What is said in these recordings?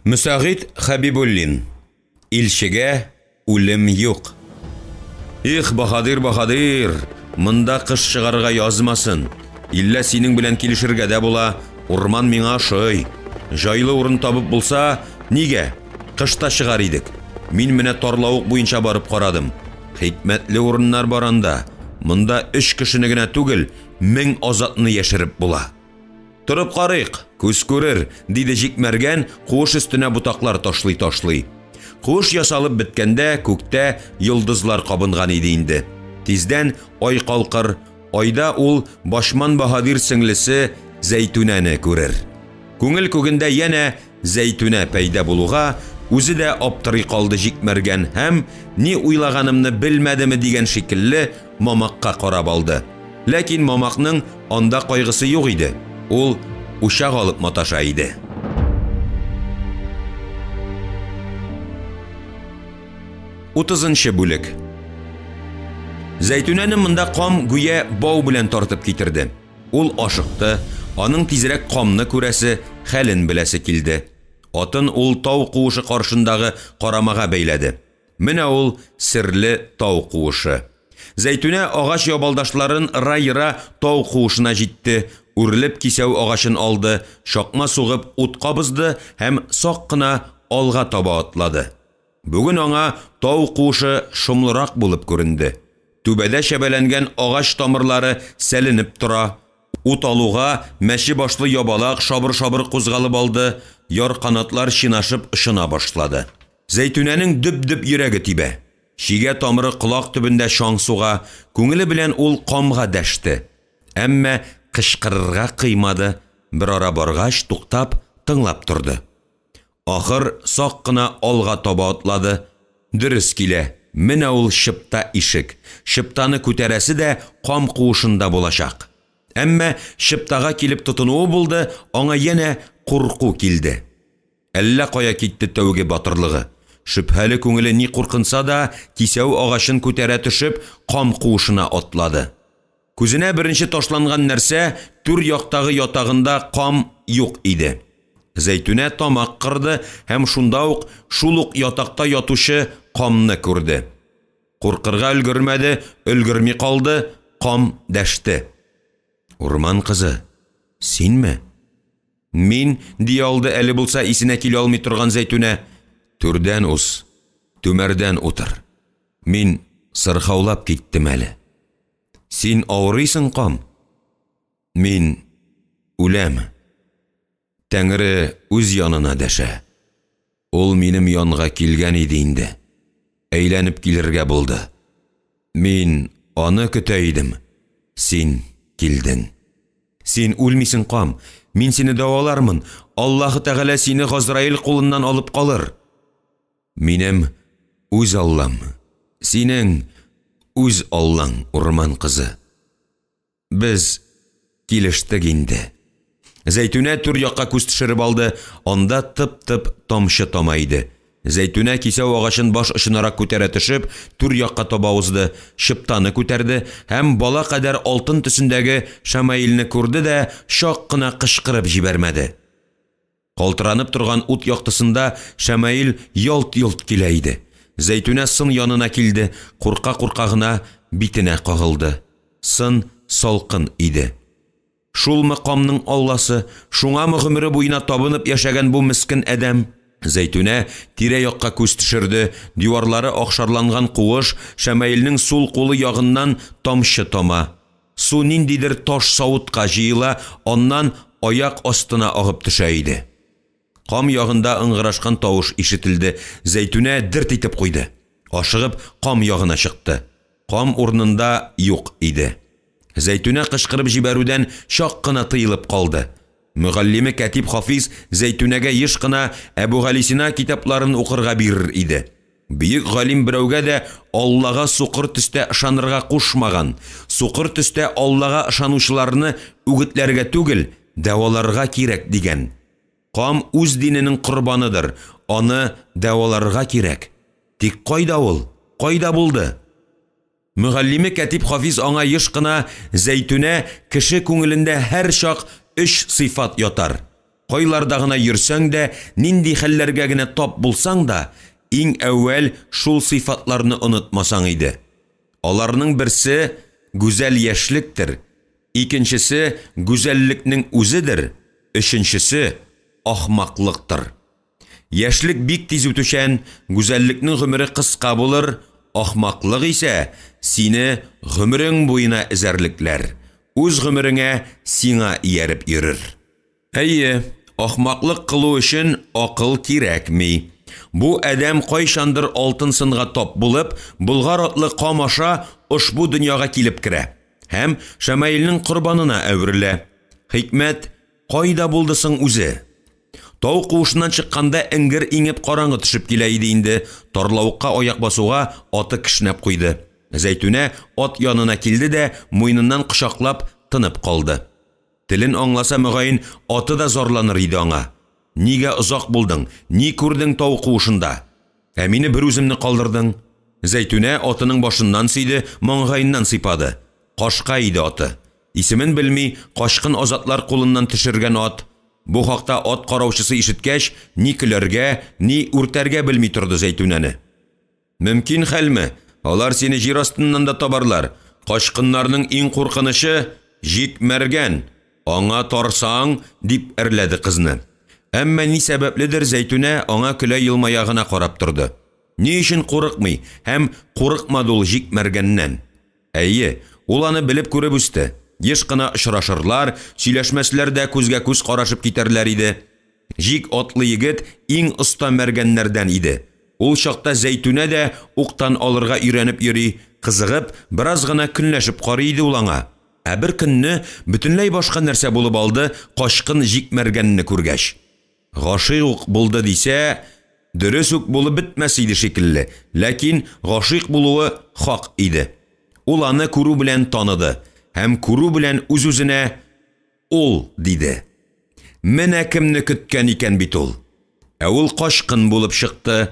Мөсәгыйть Хәбибуллин. Илчегә үлем юк. Их, Баһадир, Баһадир, мында кыш чыгарга язмасын. Иллә синең белән килешергә дә була. Урман миңа ошый. Жайлы урын табып булса, нигә? Кышта чыгар идек. Мин менә тарлавык буенча барып карадым. Хикмәтле урыннар бар анда. Мында 3 кешене генә түгел, 1000 азатны яшереп була. Тұрып қарыйк, күз күрер, диде Җикмәргән, куыш өстенә бутаклар ташлый. Куыш ясалып биткәндә, күктә йолдызлар кабынган иде инде. Тиздән ай калкыр, айда ул Башман Баһадир сеңлесе Зәйтүнәне күрер. Күңел күгендә янә Зәйтүнә пәйда булуга, үзе дә аптырый калды Җикмәргән һәм ни уйлаганымны белмәдеме дигән шикелле Мамакка карап алды. Ләкин Мамакның анда кайгысы юк иде. Ул ушак алып маташа иде. Утызынчы бүлек. Зәйтүнәне монда кам гүя бау белән тартып китерде. Ул ашыкты, аның тизрәк камны күрәсе, хәлен беләсе килде. Атын ул тау куышы каршындагы карамага бәйләде. Менә ул серле тау куышы. Зәйтүнә агач ябалдашларын райра тау куышына җитте. Үрелеп кисәү агачын алды, шакма сугып ут кабызды һәм сак кына алга таба атлады. Бүген аңа тау куышы шомлырак булып күренде. Түбәдә шәбәләнгән агач тамырлары сәленеп тора. Ут алуга мәче башлы ябалак шабыр-шабыр кузгалып алды, яр канатлар шинашып ышына башлады. Зәйтүнәнең дөп-дөп йөрәге тибә. Шигә тамыры колак төбендә шаң суга, күңеле белән ул камга дәште. Әмма кышкырырга кыймады, бер ара баргач туктап, тыңлап торды. Ахыр сак кына алга таба атлады. Дөрес килә, менә ул шыпта ишек. Шыптаны күтәрәсе дә кам куышында булачак. Әмма шыптага килеп тотынуы булды, аңа янә курку килде. Әллә кая китте тәүге батырлыгы. Шөбһәле күңеле ни куркынса да, кисәү агачын күтәрә төшеп, кам куышына атлады. Күзенә беренче ташланган нәрсә түр яктагы ятагында кам юк иде. Зәйтүнә тамак кырды һәм шунда ук шул ук ятакта ятучы камны күрде. Куркырга өлгермәде, өлгерми калды, кам дәште. Урман кызы, синме? Мин, ди алды әле булса исенә килә алмый торган Зәйтүнә. Түрдән ус, түмәрдән утыр. Мин сырхаулап киттем әле. Син авырыйсың, кам? Мин үләм. Тәңре үз янына дәшә. Ул минем янга килгән иде инде. Әйләнеп килергә булды. Мин аны көтә идем. Син килдең. Син үлмисең, кам. Мин сине дәвалармын. Аллаһы Тәгалә сине Газраил кулыннан алып калыр. Минем үз Аллам. Синең үз Аллаң, урман кызы. Без килештек инде. Зәйтүнә түр якка күз төшереп алды, анда тып-тып тамчы тама иде. Зәйтүнә кисәү агачын баш очынарак күтәрә төшеп, түр якка таба узды, шыптаны күтәрде һәм бала кадәр алтын төсендәге Шамаилне күрде дә шак кына кычкырып җибәрмәде. Калтыранып торган ут яктысында Шамаил ялт-йолт килә иде. Зәйтүнә сын янына килде, курка-курка гына битенә кагылды. Сын салкын иде. Шулмы камның Алласы, шуңамы гомере буена табынып яшәгән бу мискин әдәм? Зәйтүнә тирә-якка күз төшерде, диварлары акшарланган куыш Шамаилнең сул кулы ягыннан тамчы тама. Су ниндидер таш савытка җыела, аннан аяк астына агып төшә иде. Кам ягында ыңгырашкан тавыш ишетелде. Зәйтүнә дерт итеп куйды. Ашыгып кам ягына чыкты. Кам урынында юк иде. Зәйтүнә кычкырып җибәрүдән шак кына тыелып калды. Мөгаллиме Кәтип Хафиз Зәйтүнәгә еш кына Әбүгалисина китапларын укырга бирер иде. Бөек галим берәүгә дә Аллага сукыр төстә ышанырга кушмаган, сукыр төстә Аллага ышанучыларны үгетләргә түгел, дәваларга кирәк дигән. Кам үз диненең корбаныдыр, аны дәваларга кирәк. Тик кайда ул? Кайда булды? Мөгаллиме Кәтип Хафиз аңа еш кына Зәйтүнә кеше күңелендә һәр чак 3 сыйфат ятар. Кайларда гына йөрсәң дә, нинди хәлләргә генә тап булсаң да, иң әүвәл шул сыйфатларны онытмасаң иде. Аларның берсе гүзәл яшьлектер, икенчесе гүзәллекнең үзедер, өченчесе ахмаклыктыр. Яшьлек бик тиз үтүчән, гүзәллекнең гомере кыска булыр, ахмаклык исә сине гомерең буена эзәрлекләр, үз гомереңә сиңа ияреп йөрер. Әйе, ахмаклык кылу өчен акыл кирәкми. Бу әдәм кайчандыр алтын сынга тап булып, Болгар атлы камаша ушбу дөньяга килеп керә һәм Шәмаилнең корбанына әверелә. Хикмәт кайда булды соң үзе? Тау куышыннан чыкканда иңгер иңеп караңгы төшеп килә иде инде. Тарлавыкка аяк басуга аты кешнәп куйды. Зәйтүнә ат янына килде дә муйныннан кочаклап тынып калды. Телен аңласа мөгаен аты да зарланыр иде аңа. Нигә озак булдың? Ни күрдең тау куышында? Ә мине бер үземне калдырдың. Зәйтүнә атының башыннан сыйды, маңгайыннан сыйпады. Кашка иде аты. Исемен белми, кашкын азатлар кулыннан төшергән ат. Бу хакта ат караучысы ишеткәч, ни көләргә, ни үртәргә белми торды Зәйтүнәне. Мөмкин хәлме? Алар сине җир астыннан да табарлар. Кашкыннарның иң куркынышы җикмәргән. Аңа тарсаң, дип әрләде кызны. Әмма ни сәбәпледер Зәйтүнә аңа көлә елмая гына карап торды. Ни өчен курыкмый һәм курыкмады ул җикмәргәннән? Әйе, ул аны белеп күреп үсте. Еш кына очрашырлар, сөйләшмәсләр дә күзгә күз карашып китәрләр иде. Җик атлы егет иң оста мәргәннәрдән иде. Ул чакта Зәйтүнә дә уктан алырга өйрәнеп йөри, кызыгып, бераз гына көнләшеп карый иде ул аңа. Ә бер көнне бөтенләй башка нәрсә булып алды, кашкын җикмәргәнне күргәч. Гашыйк ук булды дисә, дөрес үк булып бетмәс иде шикелле, ләкин гашыйк булуы хак иде. Ул аны күрү белән таныды һәм күрү белән үз-үзенә ул диде. Менә кемне көткән икән бит ул. Ә ул кашкын булып чыкты.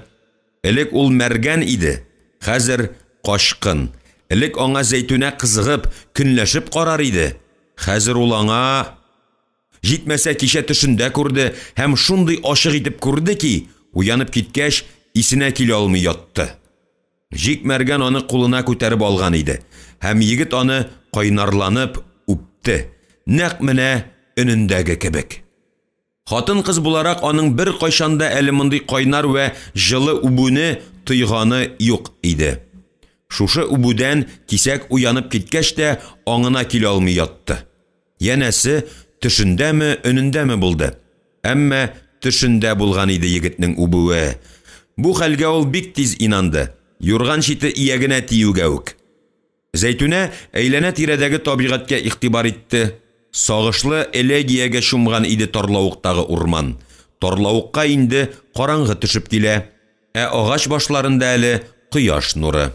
Элек ул мәргән иде, хәзер кашкын. Элек аңа Зәйтүнә кызыгып, көнләшеп карар иде. Хәзер ул аңа җитмәсә кичә төшендә күрде һәм шундый ачык итеп күрде ки, уянып киткәч исенә килә алмый ятты. Җикмәргән аны кулына күтәреп алган иде һәм егет аны кайнарланып үпте. Нәкъ менә өнендәге кебек. Хатын-кыз буларак аның бер кайчанда әле мондый кайнар вә җылы үбүне тойганы юк иде. Шушы үбүдән кисәк уянып киткәч тә аңына килә алмый ятты. Янәсе төшендәме, өнендәме булды. Әмма төшендә булган иде егетнең үбүе. Бу хәлгә ул бик тиз инанды. Юрган чите иягенә тиюгә үк. Зәйтүнә әйләнә тирәдәге табигатькә игътибар итте. Сагышлы элегиягә шумган иде тарлавыктагы урман. Тарлавыкка инде караңгы төшеп килә, ә агач башларында әле кояш нуры.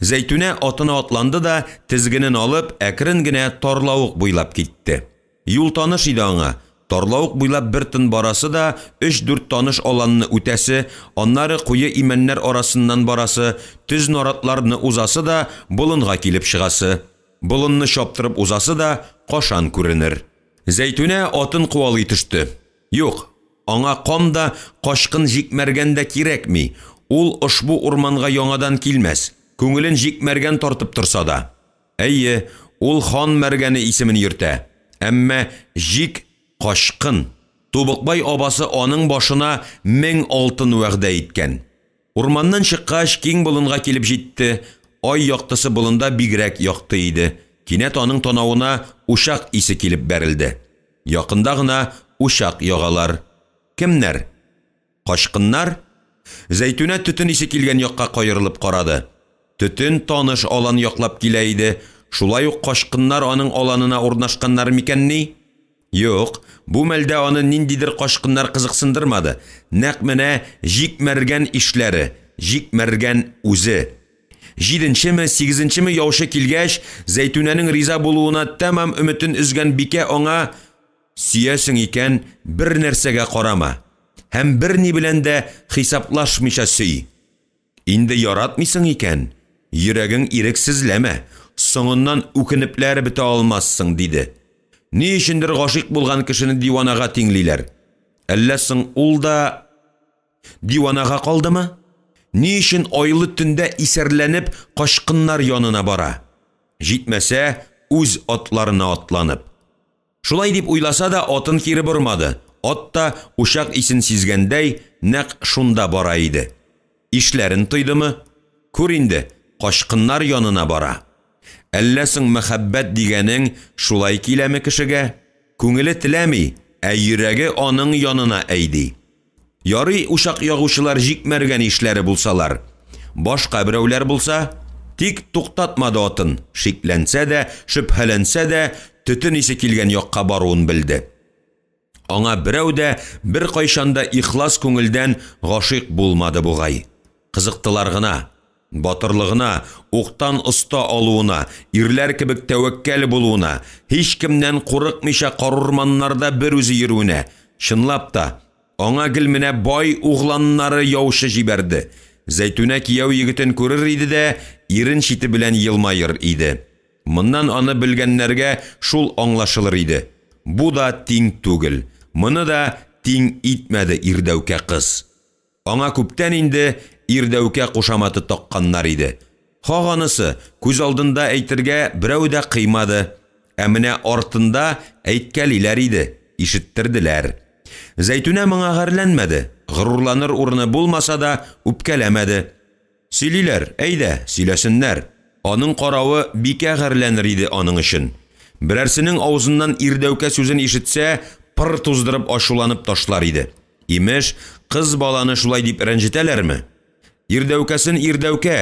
Зәйтүнә атына атланды да, тизгенен алып, әкрен генә тарлавык буйлап китте. Юл таныш иде аңа. Тарлавык буйлап бер тын барасы да, 3-4 таныш аланны үтәсе, аннары куе имәннәр арасыннан барасы, төз наратларны узасы да, болынга килеп чыгасы. Болынны шаптырып узасы да кашан күренер. Зәйтүнә атын куалый төште. Юк, аңа кам да, кашкын җикмәргән дә кирәкми. Ул ошбу урманга яңадан килмәс. Күңелен җикмәргән тартып торса да. Әйе, ул хан мәргәне исемен йөртә. Әмма җик кашкын. Тубыкбай абасы аның башына 1000 алтын вәгъдә иткән. Урманнан чыккач киң болынга килеп җитте. Ай яктысы болында бигрәк якты иде. Кинәт аның танавына ушак исе килеп бәрелде. Якында гына ушак ягалар. Кемнәр? Кашкыннар? Зәйтүнә төтен исе килгән якка кайрылып карады. Төтен таныш алан яклап килә иде. Шулай ук кашкыннар аның аланына урнашканнар микәнни? Юк, бу мәлдә аны ниндидер кашкыннар кызыксындырмады. Нәкъ менә җикмәргән ишләре, җикмәргән үзе. 7-ме, 8-ме яушы килгәч, Зәйтүнәнең риза булуына тәмам өметін үзгән бикә аңа «Сөясең икән, бер нәрсәгә карама, һәм бер ни белән дә хисаплашмыйча сөй. Инде яратмыйсың икән, йөрәгең ирексезләмә, соңыннан үкенепләр бетә алмассың» диде. Ни өчендер гашыйк булган кешене диванага тиңлиләр. Әллә соң ул да диванага калдымы? Ни өчен айлы төндә исәрләнеп кашкыннар янына бара? Җитмәсә, үз атларына атланып. Шулай дип уйласа да, атын кире бормады. Ат та ушак исен сизгәндәй, нәкъ шунда бара иде. Ишләрен тойдымы? Күр инде, кашкыннар янына бара. Әллә соң мәхәббәт дигәнең шулай киләме кешегә? Күңеле теләми, ә йөрәге аның янына әйди. Ярый ушак ягучылар җикмәргән ишләре булсалар, башка берәүләр булса, тик туктатмады атын, шикләнсә дә, шөбһәләнсә дә, төтен исе килгән якка баруын белде. Аңа берәү дә бер кайшанда ихлас күңелдән гашыйк булмады бугай. Кызыктылар гына, батырлыгына, уктан оста алуына, ирләр кебек тәвәккәл булуына, һич кемнән курыкмыйча карурманнарда бер үзе йөрүенә. Чынлап та, аңа гел менә бай угланнары яучы җибәрде. Зәйтүнә кияү егетен күрер иде дә, ирен чите белән елмайыр иде. Моннан аны белгәннәргә шул аңлашылыр иде. Бу да тиң түгел. Моны да тиң итмәде ирдәүкә кыз. Аңа күптән инде ирдәүкә кушаматы такканнар иде. Хаганысы күз алдында әйтергә берәү дә кыймады. Ә менә артында әйткәлиләр иде, ишеттерделәр. Зәйтүнә моңа гарләнмәде. Горурланыр урыны булмаса да үпкәләмәде. Сөйлиләр, әйдә, сөйләсеннәр. Аның каравы бикә гарләнер иде аның өчен. Берәрсенең авызыннан ирдәүкә сүзен ишетсә, пыр туздырып ашуланып ташлар иде. Имеш, кыз баланы шулай дип рәнҗетәләрме? Ирдәүкәсен ирдәүкә,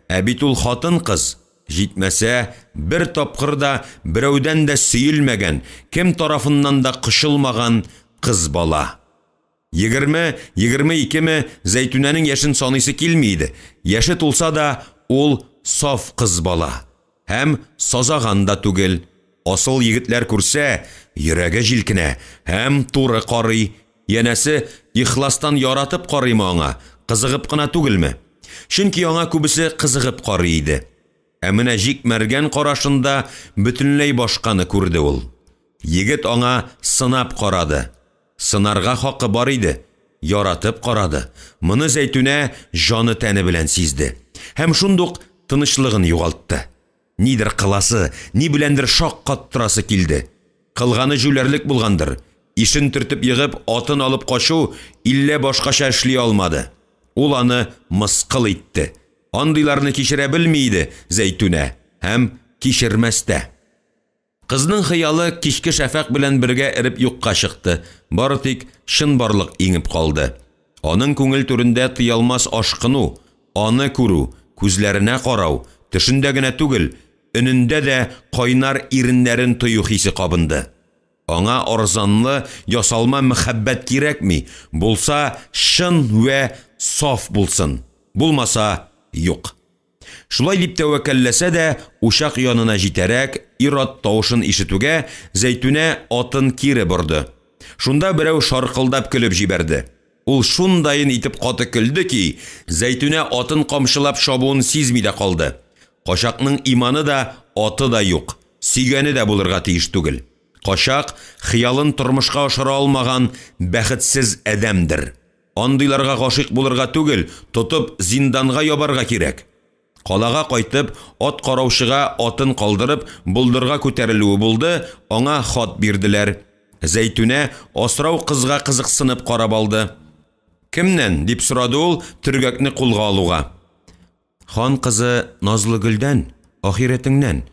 ә бит ул хатын кыз. Җитмәсә, бер тапкыр да берәүдән дә сөелмәгән, кем тарафыннан да кышылмаган кыз бала. 20-22 ме Зәйтүнәнең яшен саныйсы килмейді. Яшы тулса да, ул саф кыз бала. Һәм сазаган да түгел. Асыл егетләр күрсә, йөрәге җилкенә, һәм туры карый. Янәсе, ихластан яратып карыймы аңа, кызыгып кына түгелме? Чөнки аңа күбесе кызыгып карый иде. Ә менә җикмәргән карашында бөтенләй башканы күрде ул. Егет аңа сынап карады. Сынарга хакы бар иде. Яратып карады. Моны Зәйтүнә җаны тәне белән сизде. Һәм шундук тынычлыгын югалтты. Нидер кыласы, ни беләндер шаккаттырасы килде. Кылганы жүләрлек булгандыр. Ишен төртеп егып, атын алып кашу иллә башкача эшли алмады. Ул аны мыскыл итте. Андыйларны кичерә белмейде Зәйтүнә, һәм кичермәс тә. Кызның хыялы кичке шәфәк белән бергә иреп юкка чыкты. Бары тик чынбарлык иңеп калды. Аның күңел түрендә тыялмас ашкыну, аны күрү, күзләренә карау, төшендә генә түгел, өнендә дә кайнар иреннәрен тою хисе кабынды. Аңа арзанлы, ясалма мәхәббәт кирәкми, булса шын вә саф булсын. Булмаса юк. Шулай дип тәвәккәлләсә дә, ушак янына җитәрәк, ир-ат тавышын ишетүгә Зәйтүнә атын кире борды. Шунда берәү шаркылдап көлеп җибәрде. Ул шундайын итеп каты көлде ки, Зәйтүнә атын камшылап шабуын сизми дә калды. Кашакның иманы да, аты да юк, сөйгәне дә булырга тиеш түгел. Кашак хыялын тормышка ашыра алмаган бәхетсез әдәмдер. Андыйларга гашыйк булырга түгел, тотып зинданга ябарга кирәк. Калага кайтып, ат караучыга атын калдырып, булдырга күтәрелүе булды, аңа хат бирделәр. Зәйтүнә асрау кызга кызыксынып карап алды. Кемнән дип сорады ул төргәкне кулга алуга. Хан кызы Назлыгөлдән, ахиретеңнән,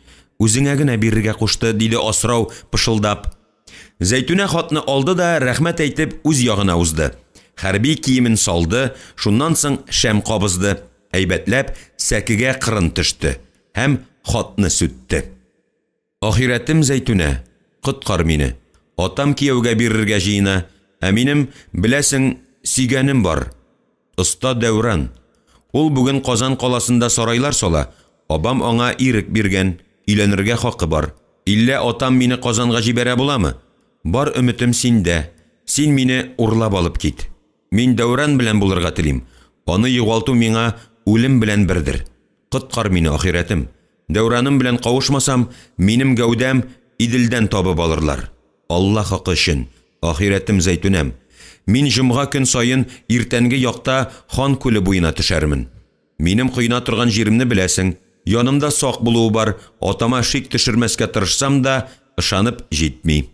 үзеңә генә бирергә кушты, диде асрау пышылдап. Зәйтүнә хатны алды да рәхмәт әйтеп үз ягына узды. Хәрби киемен салды, шуннан соң шәм кабызды. Әйбәтләп сәкегә кырын төште һәм хатны сүтте. Ахиретем Зәйтүнә, коткар мине. Атам кияүгә бирергә җыена, ә минем беләсең сөйгәнем бар. Оста Дәүран. Ул бүген Казан каласында сарайлар сала. Абам аңа ирек биргән, өйләнергә хакы бар. Иллә атам мине Казанга җибәрә буламы? Бар өметем синдә. Син мине урлап алып кит. Мин Дәүран белән булырга телим. Аны югалту миңа үлем белән бердер. Коткар мине, ахиретем. Дәүраным белән кавышмасам, минем гәүдәм иделдән табып алырлар. Алла хакы өчен, ахиретем Зәйтүнәм, мин җомга көн сайын иртәнге якта хан күле буена төшәрмен. Минем кыйна торган җиремне беләсең, янымда сак булуы бар, атама шик төшермәскә тырышсам да, ышанып җитми.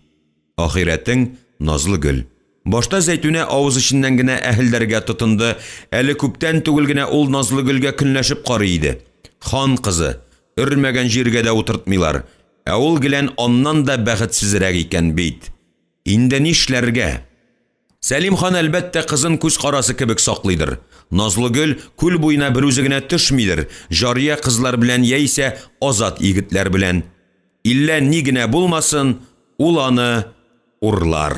Ахиретең назлы гөл. Башта Зәйтүнә авыз эченнән генә әһелләргә тотынды, әле күптән түгел генә ул назлы гөлгә көнләшеп карый иде. Хан кызы, өрмәгән җиргә дә утыртмыйлар, ә ул гелән аннан да бәхетсезрәк икән бит. Инде нишләргә? Сәлим хан әлбәттә кызын күз карасы кебек саклыйдыр. Назлы гөл күл буена бер үзе генә төшмидер, җария кызлар белән яисә азат егетләр белән. Иллә ни генә булмасын, ул аны урлар.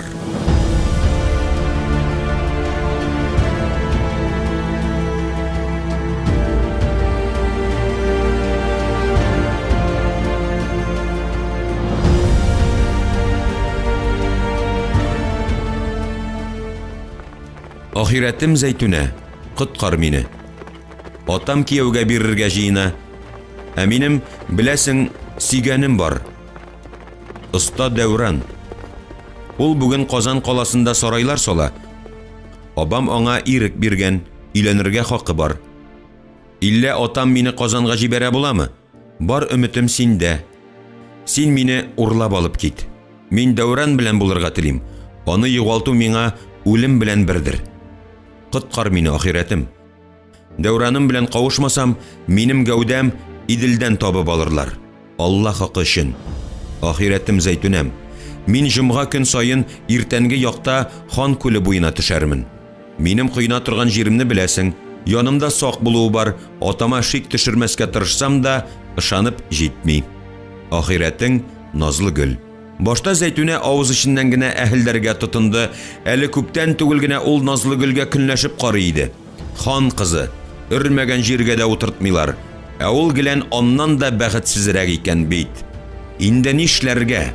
Ахиретем Зәйтүнә, коткар мине. Атам кияүгә бирергә җыена, ә минем беләсең сөйгәнем бар. Оста Дәүран. Ул бүген Казан каласында сарайлар сала. Абам аңа ирек биргән, өйләнергә хакы бар. Иллә атам мине Казанга җибәрә буламы? Бар өметем синдә. Син мине урлап алып кит. Мин Дәүран белән булырга телим. Аны югалту миңа үлем белән бердер. Коткар мине, ахиретем. Дәүраным белән кавышмасам, минем гәүдәм иделдән табып алырлар. Алла хакы өчен. Ахиретем Зәйтүнәм, мин җомга көн сайын иртәнге якта хан күле буена төшәрмен. Минем кыйна торган җиремне беләсең, янымда сак булуы бар, атама шик төшермәскә тырышсам да, ышанып җитми. Ахиретең назлы гөл. Башта Зәйтүнә авыз эченнән генә әһелләргә тотынды, әле күптән түгел генә ул назлы гөлгә көнләшеп карый иде. Хан кызы, өрмәгән җиргә дә утыртмыйлар, ә ул гелән аннан да бәхетсезрәк икән бит. Инде нишләргә?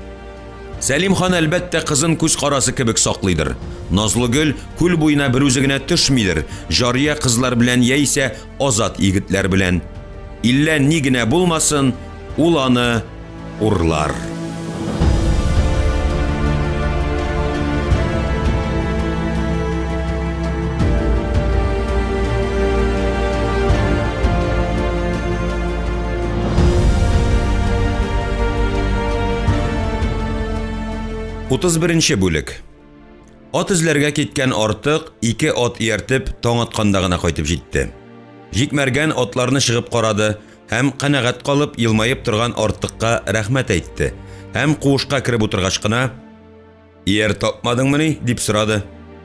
Сәлим хан әлбәттә кызын күз карасы кебек саклыйдыр. Назлы гөл күл буена бер үзе генә төшмидер, җария кызлар белән яисә азат егетләр белән. Иллә ни генә булмасын, ул аны урлар. Утыз беренче бүлек. Ат эзләргә киткән артык, ике ат ияртеп, таң атканда гына кайтып җитте. Җикмәргән атларны чыгып карады һәм канәгать калып елмаеп торган артыкка рәхмәт әйтте. Һәм куышка кереп утыргач кына, "Ияр тапмадыңмыни?" дип сорады.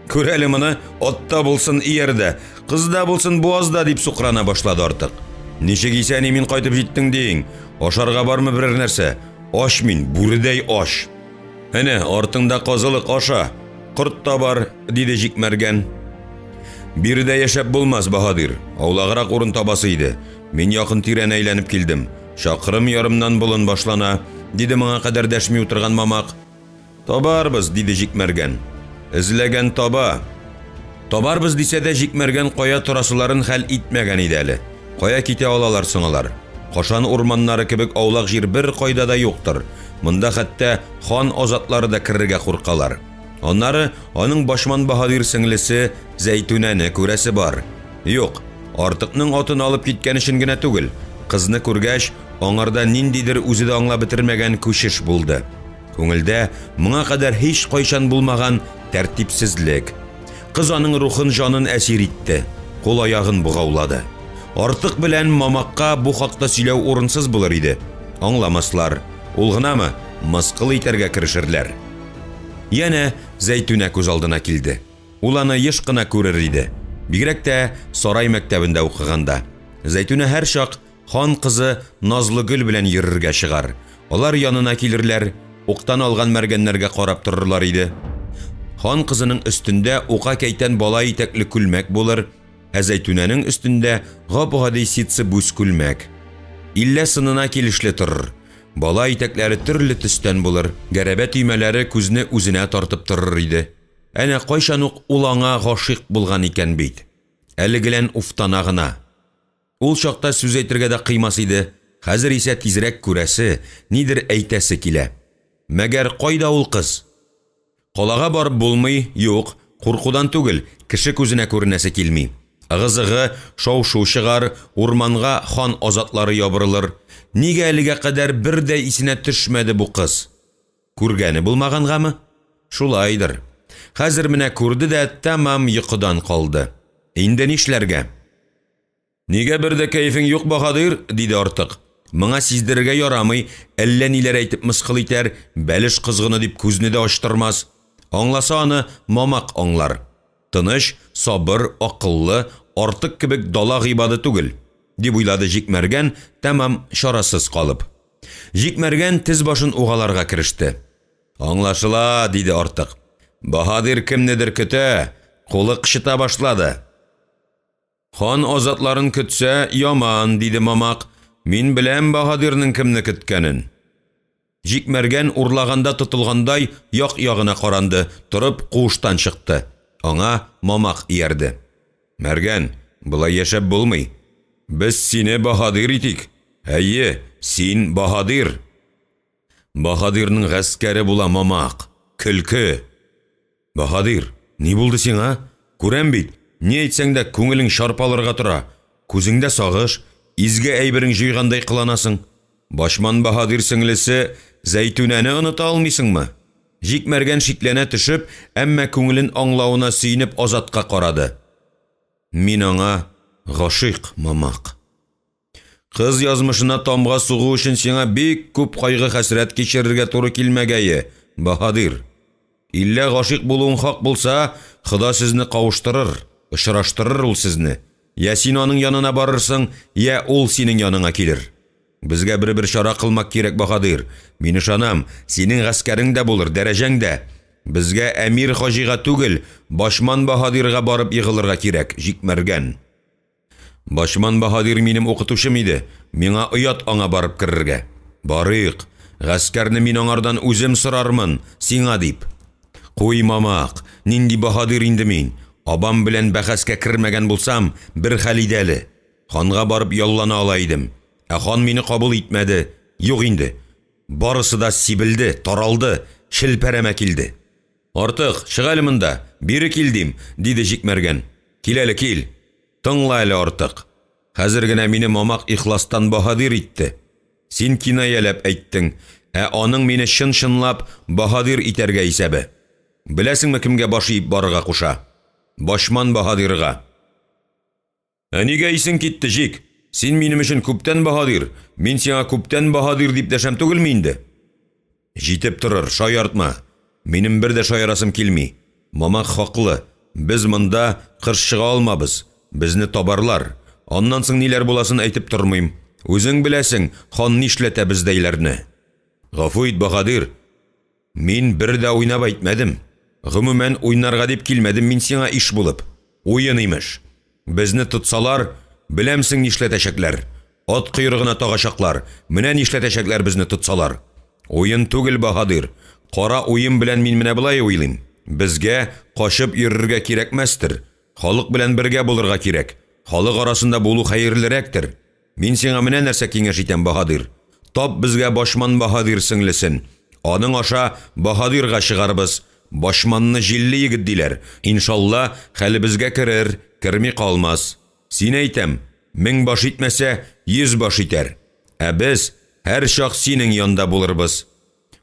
"Күр әле моны, атта булсын иярдә, кызда булсын буазда" дип сукрана башлады артык. "Ничек исән мин кайтып җиттең диң? Ашарга бармы берәр нәрсә? Аш мин, бүредәй аш." "Әнә, артыңда казылык аша, корт та бар", диде җикмәргән. "Биредә яшәп булмас, Баһадир, аулаграк урын табасы иде. Мин якын тирән әйләнеп килдем. Чакрым ярымнан болын башлана", диде моңа кадәр дәшми утырган мамак. "Табарбыз", диде җикмәргән. "Эзләгән таба". Табарбыз дисә дә җикмәргән кая торасыларын хәл итмәгән иде әле. Кая китә алалар соңалар? Кашан урманнары кебек аулак җир бер кайда да юктыр. Монда хәтта хан азатлары да керергә куркалар. Аннары аның башман Баһадир сеңлесе Зәйтүнәне күрәсе бар. Юк, артыкның атын алып киткән өчен генә түгел, кызны күргәч, аңарда ниндидер үзе дә аңлап бетермәгән күчеш булды. Күңелдә моңа кадәр һич кайчан булмаган тәртипсезлек. Кыз аның рухын, җанын әсир итте, кул аягын бугаулады. Артык белән мамакка бу хакта сөйләү урынсыз булыр иде. Аңламаслар. Ул гынамы мыскыл итәргә керешерләр. Яна Зәйтүнә күз алдына килде. Ул аны еш кына күрер иде. Бигрәк тә сарай мәктәбендә укыганда. Зәйтүнә һәр чак хан кызы Назлы гөл белән йөрергә чыгар. Алар янына килерләр, уктан алган мәргәннәргә карап торырлар иде. Хан кызының өстендә ука кәйтән бала итәкле күлмәк булыр, ә Зәйтүнәнең өстендә гап-гади ситсы бүс күлмәк. Иллә сынына килешле торыр. Бала итәкләре төрле төстән булыр, гәрәбә төймәләре күзне үзенә тартып торыр иде. Әнә кайчан ук ул аңа гашыйк булган икән бит. Әле гелән уфтана гына. Ул чакта сүз әйтергә дә кыймас иде. Хәзер исә тизрәк күрәсе, нидер әйтәсе килә. Мәгәр кайда ул кыз? Калага барып булмый, юк, куркудан түгел, кеше күзенә күренәсе килми. Ыгызыгы шау-шу чыгар, урманга хан азатлары ябырылыр. Нигә әлегә кадәр бер дә исенә төшмәде бу кыз? Күргәне булмагангамы? Шулайдыр. Хәзер менә күрде дә тәмам йокыдан калды. Инде нишләргә? Нигә бер дә кәефең юк, Баһадир? Диде артык. Моңа сиздерергә ярамый, әллә ниләр әйтеп мыскыл итәр, бәлеш кызгыны дип күзне дә ачтырмас. Аңласа аны мамак аңлар. Тыныч, сабыр, акыллы, артык кебек дала гыйбады түгел, дип уйлады Җикмәргән, тәмам шарасыз калып. Җикмәргән тез башын угаларга кереште. Аңлашыла, диде артык. Баһадир кемнедер көтә, кулы кычыта башлады. Хан азатларын көтсә яман, диде мамак. Мин беләм Баһадирның кемне көткәнен. Җикмәргән урлаганда тотылгандай як-ягына каранды, торып куыштан чыкты. Аңа мамак иярде. Мәргән, булай яшәп булмый. Без сине Баһадир итик. Әйе, син Баһадир. Баһадирның гаскәре була мамак. Көлке. Баһадир, ни булды сиңа? Күрәм бит, ни әйтсәң дә күңелең шарпалырга тора. Күзеңдә сагыш, изге әйберең җыйгандай кыланасың. Башман Баһадир сеңлесе Зәйтүнәне оныта алмыйсыңмы? Җикмәргән шикләнә төшеп, әмма күңелен аңлавына сөйнеп Азатка карады. Мин аңа гашыйк, мамак. Кыз язмышына тамга сугу өчен сиңа бик күп кайгы хәсрәт кичерергә туры килмәгәе, Баһадир. Иллә гашыйк булуың хак булса, Хода сезне кавыштырыр, очраштырыр ул сезне. Я син аның янына барырсың, я ул синең яныңа килер. Безгә бер чара кылмак кирәк, Баһадир. Мин ышанам, синең гаскәрең дә булыр, дәрәҗәң дә. Безгә әмир хаҗига түгел, Башман Баһадирга барып ягылырга кирәк, Җикмәргән. Башман Баһадир минем укытучым иде. Миңа оят аңа барып керергә. Барыйк. Гаскәрне мин аңардан үзем сорармын, сиңа дип. Куй, мамак, нинди Баһадир инде мин. Абам белән бәхәскә кермәгән булсам, бер хәл идәле. Ханга барып яллана ала идем. Ә хан мине кабул итмәде. Юк инде. Барысы да сибелде, таралды, шелпәрәмә килде. Артык, чык әле монда, бире килдим, диде Җикмәргән. Кил әле, кил. Тыңла әле, Артык. Хәзер генә мине мамак ихластан Баһадир итте. Син кинаяләп әйттең, ә аның мине чын-чынлап Баһадир итәргә исәбе. Беләсеңме кемгә баш иеп барырга куша? Башман Баһадирга. Ә нигә исең китте, Җик? Син минем өчен күптән Баһадир, мин сиңа күптән Баһадир дип дәшәм түгелме инде? Җитеп торыр, шаяртма. Минем бер дә шаярасым килми. Мамак хаклы. Без монда кыш чыга алмабыз. Безне табарлар. Аннан соң ниләр буласын әйтеп тормыйм. Үзең беләсең, хан нишләтә бездәйләрне. Гафу ит, Баһадир. Мин бер дә уйнап әйтмәдем. Гомумән уйнарга дип килмәдем мин сиңа иш булып. Уен имеш. Безне тотсалар, беләмсең нишләтәчәкләр. Ат койрыгына тагачаклар. Менә нишләтәчәкләр безне тотсалар. Уен түгел, Баһадир. Кара уен белән мин менә булай уйлыйм. Безгә кашып йөрергә кирәкмәстер. Халык белән бергә булырга кирәк. Халык арасында булу хәерлерәктер. Мин сиңа менә нәрсә киңәш итәм, Баһадир. Тап безгә Башман Баһадир сеңлесен. Аның аша Баһадирга чыгарбыз. Башманны җилле егет диләр. Иншалла, хәле безгә керер, керми калмас. Син әйтәм, 1000 баш итмәсә, 100 баш итәр. Ә без һәр чак синең янда булырбыз.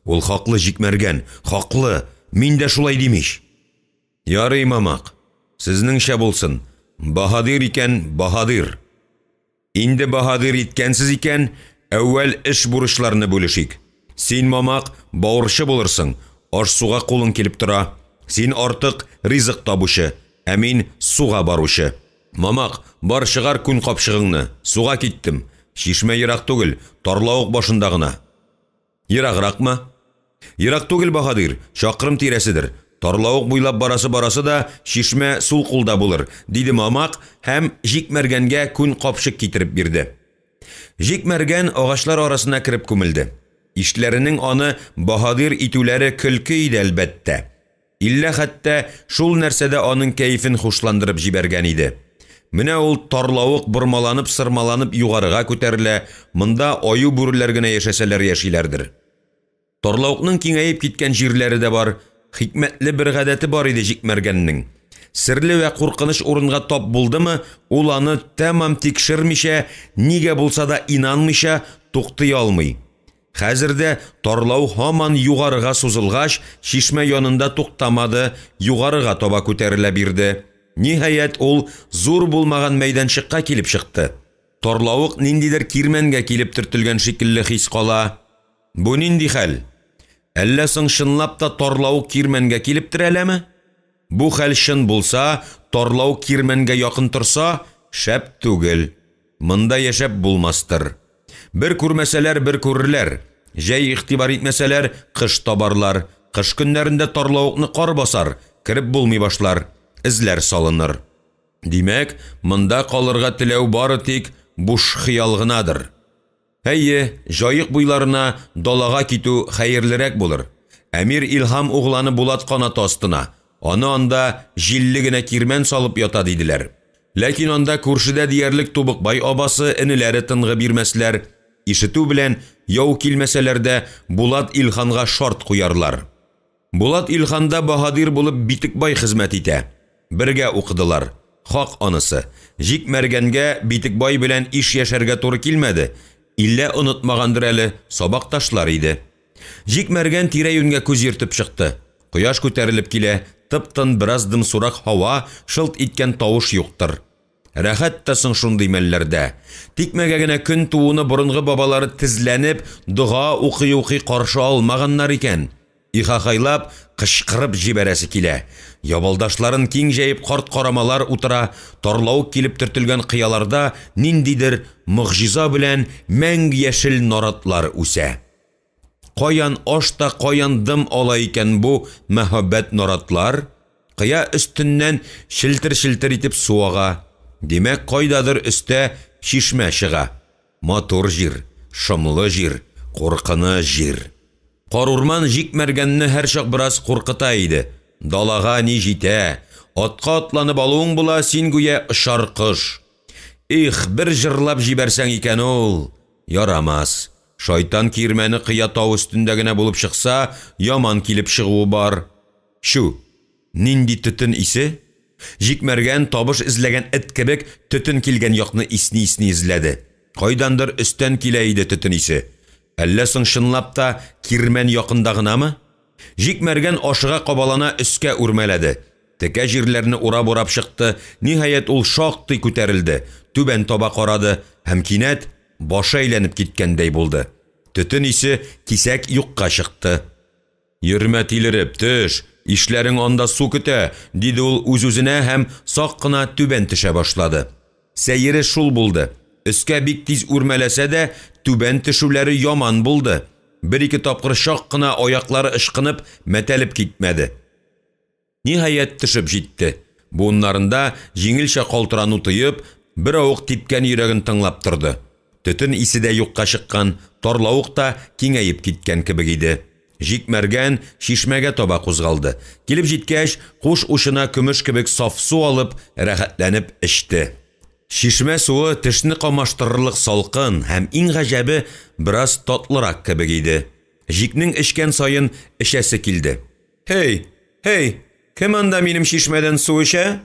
Ул хаклы, Җикмәргән, хаклы. Мин дә шулай димиш. Ярый, мамак. Сезнеңчә булсын. Баһадир икән, Баһадир. Инде Баһадир иткәнсез икән, әүвәл эш бурычларны бүлешик. Син, мамак, бавырчы булырсың. Аш-суга кулың килеп тора. Син артык ризык табучы, ә мин суга баручы. Мамак, бар чыгар күн капчыгыңны. Суга киттем. Шишмә ерак түгел, тарлавык башында гына. Ерагракмы? Ерак түгел, Баһадир, чакрым тирәседер. Тарлавык буйлап барасы да шишмә сул кулда булыр, диде мамак һәм Җикмәргәнгә күн капчык китереп бирде. Җикмәргән агачлар арасына кирип күмелде. Ишләренең аны Баһадир итүләре көлке иде әлбәттә. Иллә хәтта шул нәрсәдә аның кәефен хушландырып җибәргән иде. Менә ул тарлавык бормаланып, сырмаланып югарыга күтәрелә, монда аю бүреләр генә яшәсәләр яшиләрдер. Торлауыкның киңәйеп киткән җирләре дә бар, хикмәтле бер гадәте бар иде җикмәргәннең. Серле вә куркыныч урынга тап булдымы, ул аны тәмам тикшермичә, нигә булса да инанмыйча туктый алмый. Хәзердә тарлау һаман югарыга сузылгач, шишмә янында туктамады, югарыга таба күтәрелә бирде. Ниһаять ул зур булмаган мәйданчыкка килеп чыкты. Тарлауык ниндидер кирмәнгә килеп төртелгән шикелле хис кала. Бу нинди хәл? Әллә соң чынлап та тарлауык кирмәнгә килеп терәләме? Бу хәл чын булса, тарлау кирмәнгә якын торса, шәп түгел. Монда яшәп булмастыр. Бер күрмәсәләр, бер күрерләр. Җәй игътибар итмәсәләр, кыш табарлар. Кыш көннәрендә тарлауыкны кар басар, кирип булмый башлар. Эзләр салыныр. Димәк, монда калырга теләү бары тик буш хыял гынадыр. Әйе, җаек буйларына далага китү хәерлерәк булыр. Әмир Илһам угланы Булат канаты астына. Аны анда җилле генә кирмән салып ята диделәр. Ләкин анда күршедә диярлек Тубыкбай абасы энеләре тынгы бирмәсләр. Ишетү белән яу килмәсәләр дә Булат Илханга шарт куярлар. Булат Илханда баһадир булып Битекбай хезмәт итә. Бергә укыдылар. Хак анысы. Җикмәргәнгә Битекбай белән иш яшәргә туры килмәде. Иллә онытмагандыр әле, сабакташлар иде. Җикмәргән тирә-юньгә күз йөртеп чыкты. Кояш күтәрелеп килә, тып-тын бераз дымсурак һава, шылт иткән тавыш юктыр. Рәхәт тә соң шундый мәлләрдә. Тикмәгә генә көн тууны борынгы бабалары тезләнеп, дуга укый-укый каршы алмаганнар икән. Ихахайлап, кычкырып җибәрәсе килә. Ябалдашларын киң җәеп карт карамалар утыра, тарлауык килеп төртелгән кыяларда ниндидер мөгъҗиза белән мәңге яшел наратлар үсә. Каян ашта, каян дым ала икән бу мәхәббәт наратлар? Кыя өстеннән шилтер-шилтер итеп суага. Димәк, кайдадыр өстә шишмә чыга. Матур җир, шомлы җир, куркыны җир. Карурман җикмәргәнне һәр чак бераз куркыта иде. Далага ни җитә? Атка атланып алуың була, син гүя ышар кыш. Их, бер җырлап җибәрсәң икән ул. Ярамас. Шайтан кирмәне кыя тау өстендә генә булып чыкса, яман килеп чыгуы бар. Шу, нинди төтен исе? Җикмәргән табыш эзләгән эт кебек төтен килгән якны исни эзләде. Кайдандыр өстән килә иде төтен исе. Әллә соң чынлап та кирмән якында гынамы? Җикмәргән ашыга кабалана өскә үрмәләде. Текә җирләрне урап чыкты. Ниһаять ул шактый күтәрелде. Түбән таба карады һәм кинәт башы әйләнеп киткәндәй булды. Төтен исе кисәк юкка чыкты. Йөрмә тилереп, төш, ишләрең анда су көтә, диде ул үз-үзенә һәм сак кына түбән төшә башлады. Сәйере шул булды. Өскә бик тиз үрмәләсә дә, түбән төшүләре яман булды. Бер-ике тапкыр шак кына аяклары ышкынып, мәтәлеп китмәде. Ниһаять төшеп җитте. Буыннарында җиңелчә калтырану тыйып, бер авык типкән йөрәген тыңлап торды. Төтен исе дә юкка чыккан, тарлауык та киңәеп киткән кебек иде. Җикмәргән шишмәгә таба кузгалды. Килеп җиткәч, куш ушына көмеш кебек саф су алып, рәхәтләнеп эчте. Шишмә суы тешне камаштырырлык салкын һәм иң гаҗәбе бераз татлырак кебек иде. Җикнең эчкән саен эчәсе килде. Hey, кем анда минем шишмәдән су эчә?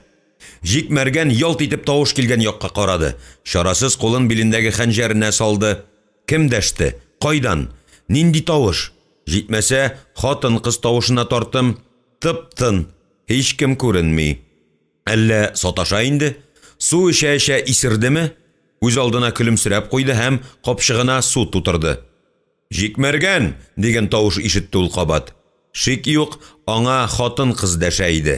Җикмәргән ялт итеп тавыш килгән якка карады. Шарасыз кулын билендәге хәнҗәренә салды. Кем дәште? Кайдан? Нинди тавыш? Җитмәсә, хатын-кыз тавышына тартым. Тып-тын, һич кем күренми. Әллә саташа инде? Су эчә-эчә исердеме? Үз алдына көлемсерәп куйды һәм капчыгына су тутырды. Җикмәргән дигән тавыш ишетте ул кабат. Шик юк, аңа хатын-кыз дәшә иде.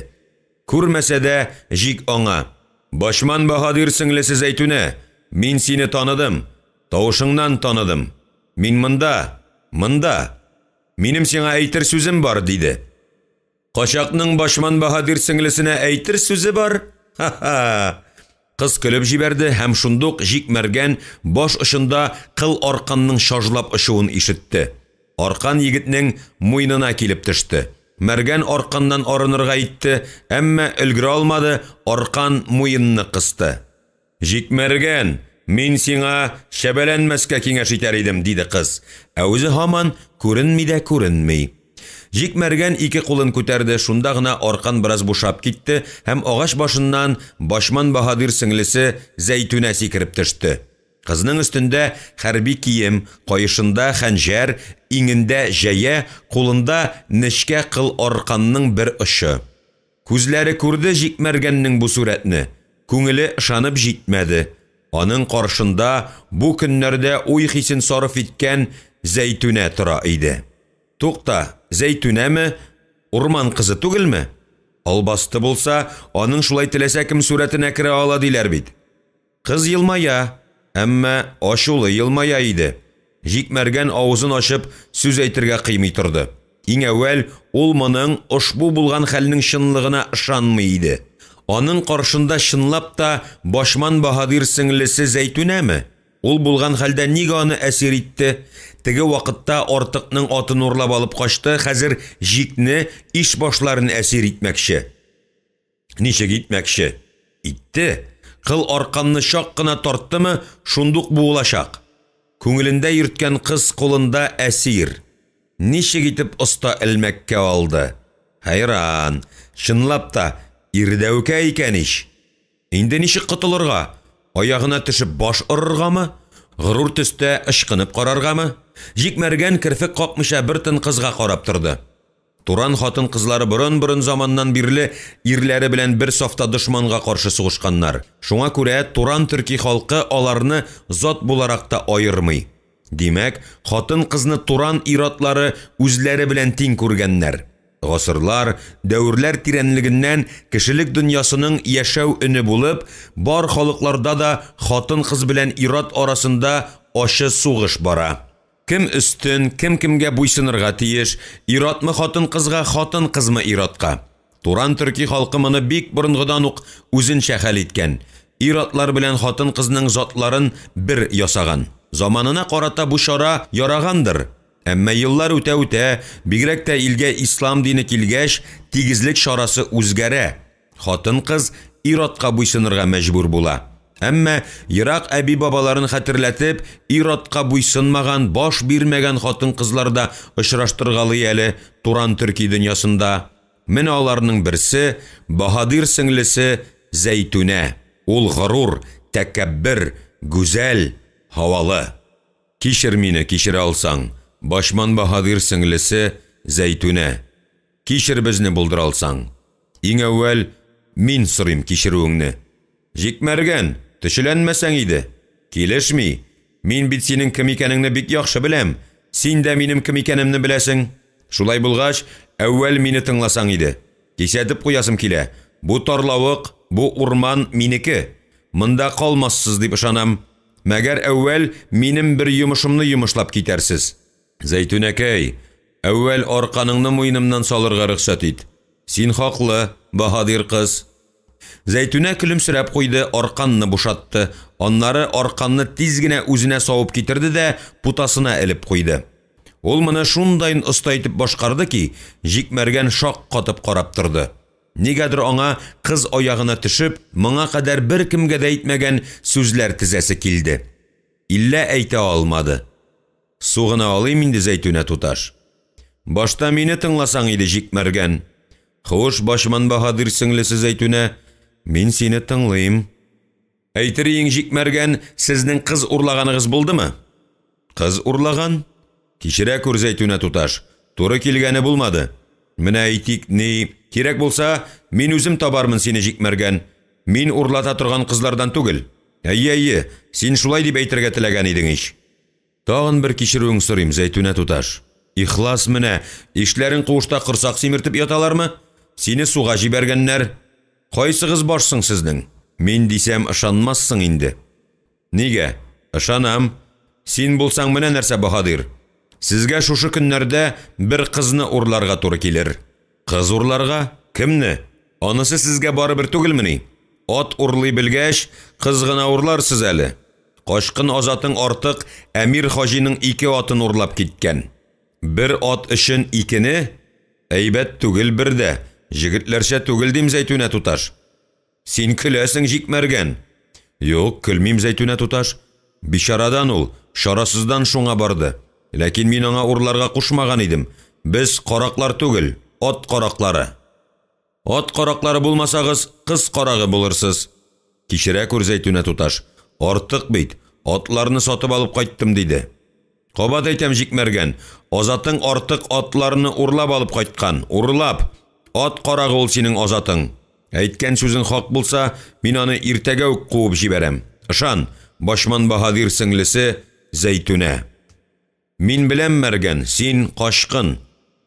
Күрмәсә дә җик аңа. Башман баһадир сеңлесе Зәйтүнә, мин сине таныдым. Тавышыңнан таныдым. Мин монда. Минем сиңа әйтер сүзем бар, диде. Качакның башман баһадир сеңлесенә әйтер сүзе бар? Ха-ха. Кыз көлеп җибәрде һәм шундук җикмәргән баш очында кыл арканның шажлап ышуын ишетте. Аркан егетнең муйнына килеп төште. Мәргән арканнан арынырга итте, әмма өлгерә алмады, аркан муйынны кысты. Җикмәргән, мин сиңа шәбәләнмәскә киңәш итәр идем, диде кыз. Ә үзе һаман күренми дә күренми. Җикмәргән ике кулын күтәрде, шунда гына аркан бераз бушап китте һәм агач башыннан Башман Баһадир сеңлесе Зәйтүнә сикереп төште. Кызның өстендә хәрби кием, каешында хәнҗәр, иңендә җәя, кулында нечкә кыл арканның бер очы. Күзләре күрде Җикмәргәннең бу сурәтне. Күңеле ышанып җитмәде. Аның каршында бу көннәрдә уй хисен сарыф иткән Зәйтүнә тора иде. Тукта, Зәйтүнәме? Урман кызы түгелме? Албасты булса, аның шулай теләсә кем сурәтенә керә ала диләр бит. Кыз елмая, әмма ачулы елмая иде. Җикмәргән авызын ачып сүз әйтергә кыймый торды. Иң әүвәл ул моның ошбу булган хәлнең чынлыгына ышанмый иде. Аның каршында чынлап та Башман Баһадир сеңлесе Зәйтүнәме? Ул булган хәлдә нигә аны әсир итте? Теге вакытта артыкның атын урлап алып качты, хәзер җикне, иш башларын әсир итмәкче. Ничек итмәкче? Итте. Кыл арканны чак кына тарттымы, шундук буылачак. Күңелендә йөрткән кыз кулында әсир. Ничек итеп оста элмәккә алды? Хайран, чынлап та ирдәүкә икән иш. Инде ничек котылырга? Аягына төшеп баш ырыргамы? Гырур төстә ышкынып караргамы? Җикмәргән керфек какмыша бер тын кызга карап торды. Туран хатын кызлары борын заманнан бирле ирләре белән бер сафта дошманга каршы сугышканнар. Шуңа күрә Туран төрки халкы аларны зат буларак та айырмый. Димәк, хатын кызны Туран иратлары үзләре белән тиң күргәннәр. Гасырлар, дәврләр тирәнлегеннән кешелек дөньясының яшәү өне булып, бар халыкларда да хатын кыз белән ират арасында ачы сугыш бара. Кем өстен, кем кемгә буйсынырга тиеш, иратмы хатын кызга, хатын кызмы иратка. Туран төрки халкы моны бик борынгыдан ук үзенчә хәл иткән. Иратлар белән хатын кызның затларын бер ясаган. Заманына карата бу чара ярагандыр. Әмма еллар үтә-үтә, бигрәк тә илгә ислам дине килгәч, тигезлек чарасы үзгәрә. Хатын кыз иратка буйсынырга мәҗбүр була. Әмма ерак әби бабаларын хәтерләтеп, иратка буйсынмаган, баш бирмәгән хатын кызларда очраштыргалы әле Туран төрки дөньясында. Менә аларның берсе Баһадир сеңлесе Зәйтүнә. Ул гырур, тәкәббер, гүзәл, һавалы. Кичер мине, кичерә алсаң, Башман Баһадир сеңлесе Зәйтүнә. Кичер безне булдыра алсаң. Иң әүвәл мин сорыйм кичерүеңне. Җикмәргән, төшеләнмәсәң иде. Килешми. Мин бит синең кем икәнеңне бик яхшы беләм. Син дә минем кем икәнемне беләсең. Шулай булгач, әүвәл мине тыңласаң иде. Кисәтеп куясым килә. Бу тарлавык, бу урман минеке. Монда калмассыз дип ышанам. Мәгәр әүвәл минем бер йомышымны йомышлап китәрсез. Зәйтүнәкәй, әүвәл арканыңны муенымнан салырга рөхсәт ит. Син хаклы, Баһадир кыз. Зәйтүнә көлемсерәп куйды, арканны бушатты. Аннары арканны тиз генә үзенә савып китерде дә путасына элеп куйды. Ул моны шундайын оста итеп башкарды ки, Җикмәргән шак катып карап торды. Нигәдер аңа кыз аягына төшеп, моңа кадәр бер кемгә дә әйтмәгән сүзләр тизәсе килде. Иллә әйтә алмады. Сугына алыйм инде Зәйтүнә туташ. Башта мине тыңласаң иде Җикмәргән. Хуш, Башман Баһадир сеңлесе Зәйтүнә, мин сине тыңлыйм. Әйтерең Җикмәргән, сезнең кыз урлаганыгыз булдымы? Кыз урлаган? Кичерә күр Зәйтүнә туташ. Туры килгәне булмады. Менә әйтик, ни, кирәк булса, мин үзем табармын сине Җикмәргән. Мин урлата торган кызлардан түгел. Әйе, син шулай дип әйтергә теләгән идең ич. Тагын бер кичерүң сорыйм Зәйтүнә туташ. Ихлас менә, ишләрен куышта кырсак симертеп яталармы? Сине суга җибәргәннәр. Кайсыгыз башсың сезнең? Мин дисәм ышанмассың инде. Нигә? Ышанам. Син булсаң менә нәрсә Баһадир? Сезгә шушы көннәрдә бер кызны урларга туры килер. Кыз урларга? Кемне? Анысы сезгә барыбер түгелмени? Ат урлый белгәч, кыз гына урларсыз әле. Кашкын Азатың артык Әмир Хаҗиның 2 атын урлап киткән. Бер ат өчен 2-не? Әйбәт түгел бер дә. Җегетләрчә түгел дим Зәйтүнә туташ. Син көләсең Җикмәргән. Юк, көлмим Зәйтүнә туташ. Бишарадан ул, шарасыздан шуңа барды. Ләкин мин аңа урларга кушмаган идем. Без караклар түгел, ат караклары. Ат караклары булмасагыз, кыз карагы булырсыз. Кичерә күр Зәйтүнә туташ. Артык бит, атларны сатып алып кайттым диде. Кабат әйтәм җикмәргән, Азатың артык атларны урлап алып кайткан. Урлап. Ат карагы ул синең Азатың. Әйткән сүзең хак булса, мин аны иртәгә үк куып җибәрәм. Ышан, Башман Баһадир сеңлесе Зәйтүнә. Мин беләм Мәргән, син кашкын.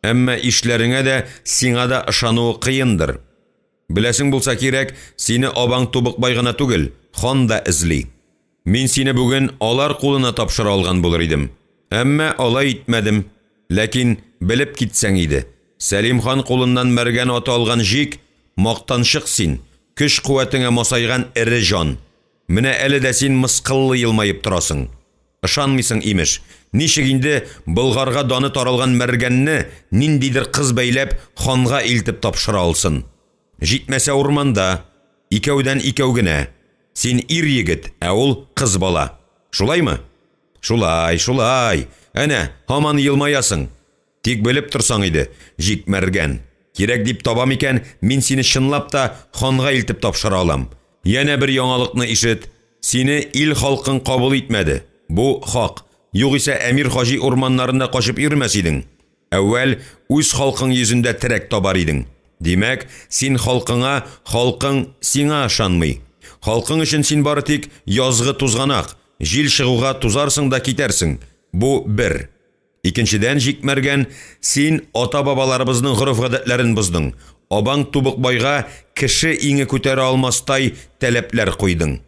Әмма ишләреңә дә сиңа да ышануы кыендыр. Беләсең булса кирәк, сине абаң Тубыкбай гына түгел, хан да эзли. Мин сине бүген алар кулына тапшыра алган булыр идем. Әмма алай итмәдем. Ләкин белеп китсәң иде. Сәлим хан кулыннан Мәргән аты алган җик, мактаншык син, көч-куәтеңә масайган эре җан. Менә әле дә син мыскыллы елмаеп торасың. Ышанмыйсың имеш. Ничек инде Болгарга даны таралган Мәргәнне ниндидер кыз бәйләп ханга илтеп тапшыра алсын. Җитмәсә урманда, икәүдән икәү генә. Син ир егет, ә ул кыз бала. Шулаймы? Шулай, шулай. Әнә, һаман елмаясың. Тик белеп торсаң иде, җик Мәргән. Кирәк дип табам икән, мин сине чынлап та ханга илтеп тапшыра алам. Яна бер яңалыкны ишет. Сине ил халкын кабул итмәде. Бу хак. Югыйсә Әмир Хаҗи урманнарында кашып йөрмәс идең. Әүвәл үз халкың йөзендә терәк табар идең. Димәк, син халкыңа, халкың сиңа ышанмый. Халкың өчен син бары тик язгы тузганак, җил чыгуга тузарсың да китәрсең. Бу бер. Икенчедән җикмәргән, син ата-бабаларыбызның гырыф-гадәтләрен буздың. Абаң Тубыкбайга кеше иңе күтәрә алмастай таләпләр куйдың.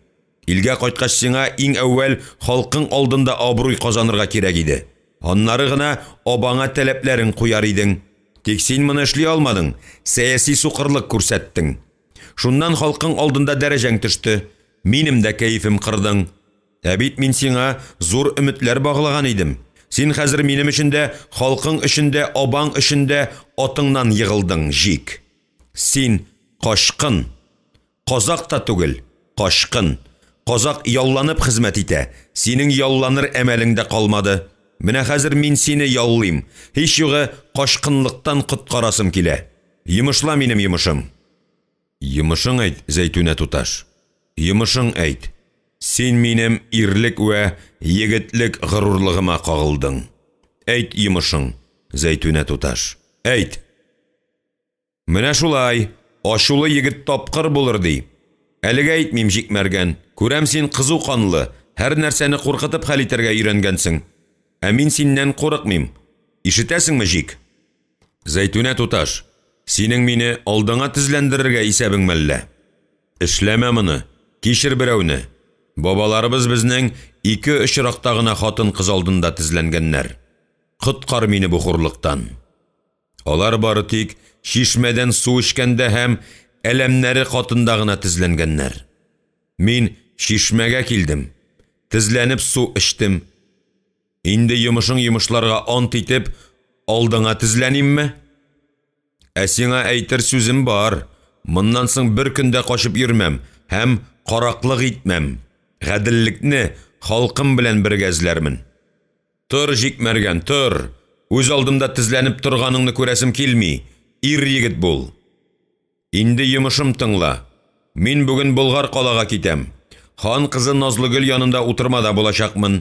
Илгә кайткач сиңа иң әүвәл халкың алдында абруй казанырга кирәк иде. Аннары гына абаңа таләпләрен куяр идең. Тик син моны эшли алмадың, сәяси сукырлык күрсәттең. Шуннан халкың алдында дәрәҗәң төште. Минем дә кәефем кырдың. Ә бит мин сиңа зур өметләр баглаган идем. Син хәзер минем өчен дә, халкың өчен дә, абаң өчен дә атыңнан егылдың, җик. Син кашкын. Казак та түгел, кашкын. Казак ялланып хезмәт итә. Синең ялланыр әмәлеңдә калмады. Менә хәзер мин сине яллыйм. Һич югы кашкынлыктан коткарасым килә. Йымышла минем йымышым. Йымышың әйт, Зәйтүнә туташ. Йымышың әйт. Син минем ирлек вә егетлек горурлыгыма кагылдың. Әйт йымышың, Зәйтүнә туташ. Әйт. Менә шулай, ашулы егет тапкыр булыр ди. Әлегә әйтмим җикмәргән. Күрәм син кызу канлы, һәр нәрсәне куркытып хәл итәргә өйрәнгәнсең. Ә мин синнән курыкмыйм. Ишетәсеңме, җик? Зәйтүнә туташ, синең мине алдыңа тезләндерергә исәбең мәллә? Эшләмә моны, кичер берәүне. Бабаларыбыз безнең 2 очракта гына хатын-кыз алдында тезләнгәннәр. Коткар мине бу хурлыктан. Алар бары тик шишмәдән су эчкәндә һәм әләмнәре катында гына тезләнгәннәр. Мин шишмәгә килдем. Тезләнеп су эчтем. Инде йымышың йымышларга ант итеп, алдыңа тезләнимме? Ә сиңа әйтер сүзем бар. Моннан соң бер көндә качып йөрмәм һәм караклык итмәм. Гаделлекне халкым белән бергә эзләрмен. Тор, җикмәргән, тор. Үз алдымда тезләнеп торганыңны күрәсем килми. Ир егет бул. Инде йымышым тыңла. Мин бүген Болгар калага китәм. Хан кызы Назлыгөл янында утырмада булачакмын.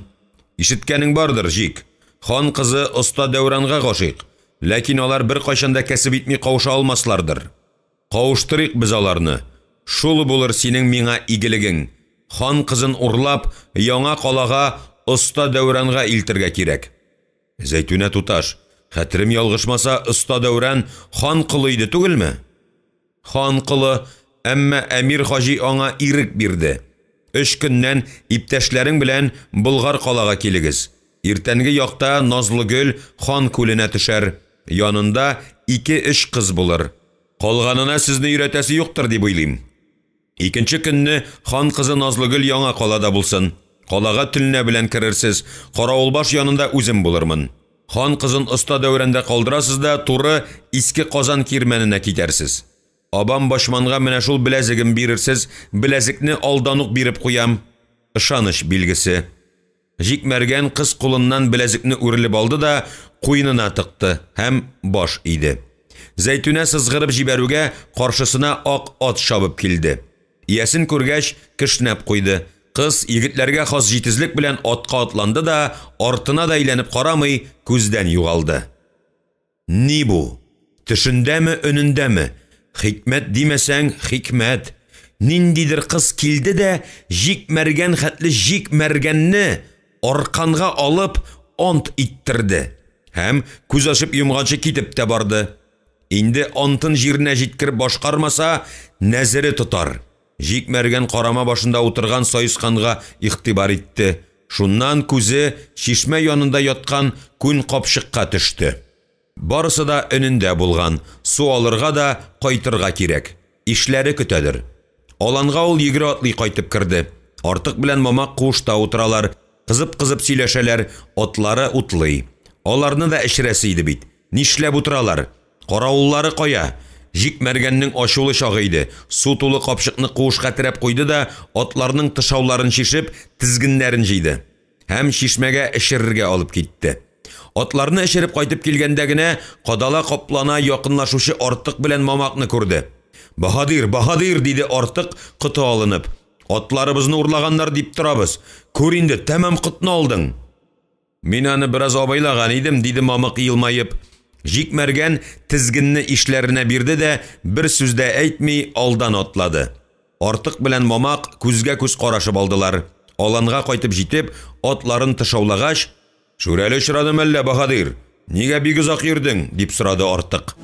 Ишеткәнең бардыр, җик. Хан кызы Оста Дәүранга гашыйк. Ләкин алар бер кайчанда кәсеп итми кауыша алмаслардыр. Кавыштырыйк без аларны. Шул булыр синең миңа игелегең. Хан кызын урлап, яңа калага Оста Дәүранга илтергә кирәк. Зәйтүнә туташ, хәтерем ялгышмаса, Оста Дәүран хан кылы иде түгелме? Хан кылы, әмма Әмир Хаҗи аңа ирек бирде. 3 көннән иптәшләрең белән Болгар калага килегез. Иртәнге якта Назлыгөл хан күленә төшәр. Янында 2-3 кыз булыр. Калганына сезне өйрәтәсе юктыр дип уйлыйм. Икенче көнне хан кызы Назлыгөл яңа калада булсын. Калага төнлә белән керерсез. Каравылбаш янында үзем булырмын. Хан кызын Оста Дәүрәндә калдырасыз да туры Иске Казан кирмәненә китәрсез. Абам Башманга менә шул беләзегем бирерсез, беләзекне алдан ук биреп куям. Ышаныч билгесе. Җикмәргән кыз кулыннан беләзекне үрелеп алды да куйнына тыкты һәм баш иде. Зәйтүнә сызгырып җибәрүгә каршысына ак ат шабып килде. Иясен күргәч кешнәп куйды. Кыз егетләргә хас җитезлек белән атка атланды да артына да әйләнеп карамый күздән югалды. Ни бу? Төшендәме, өнендәме? Хикмәт димәсәң, хикмәт. Ниндидер кыз килде дә җикмәргән хәтле җикмәргәнне арканга алып ант иттерде. Һәм күз ачып йомганчы китеп тә барды. Инде антын җиренә җиткереп башкармаса, нәзере тотар. Җикмәргән карама башында утырган Саесканга игътибар итте. Шуннан күзе чишмә янында яткан күн капчыкка төште. Барысы да өнендә булган. Су алырга да кайтырга кирәк. Ишләре көтәдер. Аланга ул йөгере атлый кайтып керде. Артык белән мамак куышта утыралар. Кызып-кызып сөйләшәләр, атлары утлый. Аларны да эшрәсе иде бит. Нишләп утыралар? Каравыллары кая? Җикмәргәннең ачулы чагы иде. Су тулы капчыкны куышка терәп куйды да атларның тышауларын шишеп, тизгеннәрен җыйды. Һәм чишмәгә эшерергә алып китте. Атларны эшереп кайтып килгәндә генә кадала каплана якынлашучы Артык белән мамакны күрде. Баһадир, баһадир диде Артык кыты алынып. Атларыбызны урлаганнар дип торабыз. Күр инде, тәмам кытны алдың. Мин аны бераз абайлаган идем, диде мамык елмаеп. Җикмәргән тизгенне ишләренә бирде дә бер сүз дә әйтми алдан атлады. Артык белән мамак күзгә күз карашып алдылар. Аланга кайтып җитеп, атларын тышаулагач, "Шүрәле очрадым әллә, баһадир? Нигә бик озак йөрдең?" дип сорады Артык.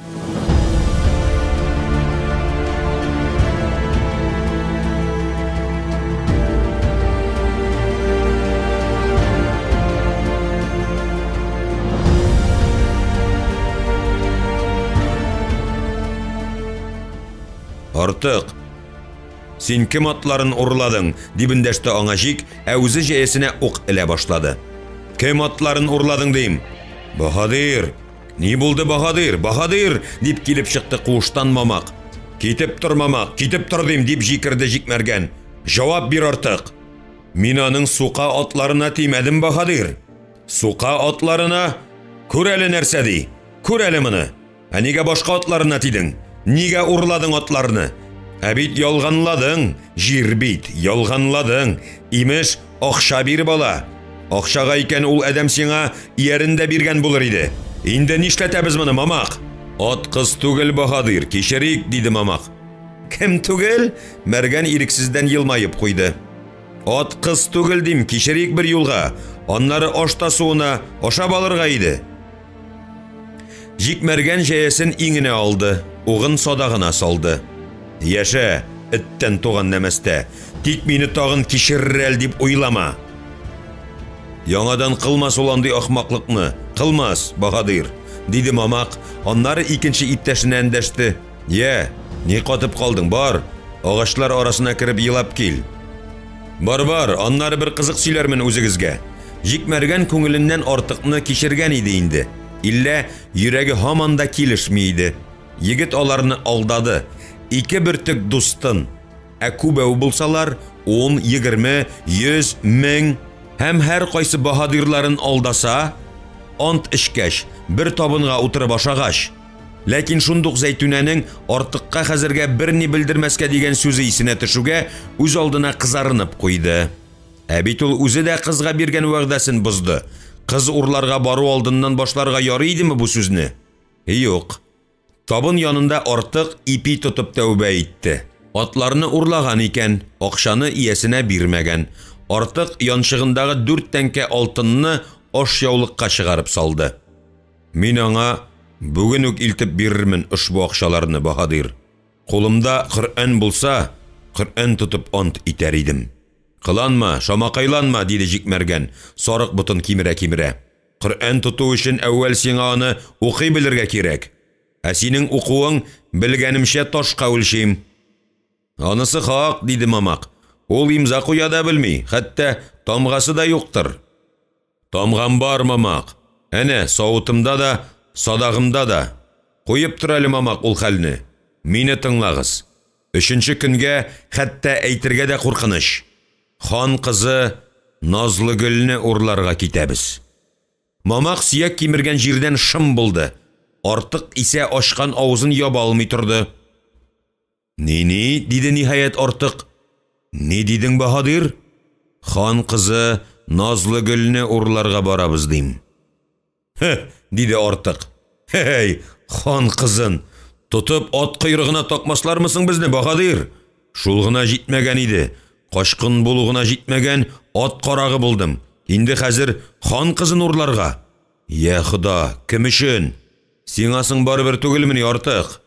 Артык, син кем атларын урладың? Дип эндәште аңа Җик, ә үзе җәясенә ук элә башлады. Кем атларын урладың дим? Баһадир. Ни булды, баһадир? Баһадир дип килеп чыкты куыштан мамак. Китеп тор, мамак, китеп тор дим, дип җикерде Җикмәргән. Җавап бир, Артык. Мин аның сука атларына тимәдем, баһадир. Сука атларына? Күр әле нәрсә ди? Күр әле моны. Ә нигә башка атларына тидең? Нигә урладың атларны? Ә бит ялганладың, җир бит, ялганладың. Имеш, акча бир бала. Акчага икән ул әдәм сиңа иярендә биргән булыр иде. Инде нишләтәбез моны, мамак? Ат кыз түгел, баһадир, кичерик, диде мамак. Кем түгел? Мәргән ирексездән елмаеп куйды. Ат кыз түгел дим, кичерик бер юлга. Аннары ашта суына ашап алырга иде. Җикмәргән җәясен иңенә алды, угын садагына салды. Яшә, эттән туган нәмәстә, тик мине тагын кичерер дип уйлама. Яңадан кылмас ул андый ахмаклыкны, кылмас, баһадир, диде мамак, аннары икенче иптәшенә эндәште. Я, ни катып калдың, бар, агачлар арасына кирип елап кил. Бар, аннары бер кызык сөйләрмен үзегезгә. Җикмәргән күңеленнән Артыкны кичергән иде инде. Иллә йөрәге һаман да килешми иде. Егет аларны алдады. Ике бертек дустын. Ә күбәү булсалар, 10, 20, 100, 1000 һәм һәр кайсы баһадирларын алдаса, ант ишкәч, бер табынга утырып ашагач. Ләкин шундук Зәйтүнәнең Артыкка хәзергә берни белдермәскә дигән сүзе исенә төшүгә үз алдына кызарынып куйды. Ә бит ул үзе дә кызга биргән вәгъдәсен бозды. Кыз урларга бару алдыннан башларга ярый идеме бу сүзне? Юк. Табын янында Артык ипи тотып тәүбә итте. Атларны урлаган икән, акчаны иясенә бирмәгән. Артык янчыгындагы 4 тәңкә алтынны ашъяулыкка чыгарып салды. Мин аңа бүген үк илтеп бирермен ушбу акчаларны, баһадир. Кулымда Коръән булса, Коръән тотып ант итәр идем. Кыланма, шамакайланма, диде Җикмәргән, сарык бутын кимерә-кимерә. Коръән тоту өчен әүвәл сиңа аны укый белергә кирәк. Ә синең укуың белгәнемчә ташка үлчим. Анысы хак, диде мамак. Ул имза куя да белми, хәтта тамгасы да юктыр. Тамгам бар, мамак. Әнә, савытымда да, садагымда да. Куеп тор әле, мамак, ул хәлне. Мине тыңлагыз. 3нче көнгә хәтта әйтергә дә куркыныч. Хан кызы назлы гөлне урларга китәбез. Мамак сөяк кимергән җирдән шым булды. Артык исә ачкан авызын яба алмый торды. «Ни?» диде ниһаять Артык. «Ни дидең, Баһадир?» «Хан кызы назлы гөлне урларга барабыз дим». «Хе!» диде Артык. «Хей, хан кызын тотып ат койрыгына такмаслармысың безне, Баһадир? Шул гына җитмәгән иде. Кашкын булугына җитмәгән ат карагы булдым. Инде хәзер хан кызын урларга. Я Худа, кем өчен? Сиңа барыбер түгелмени, Артык?»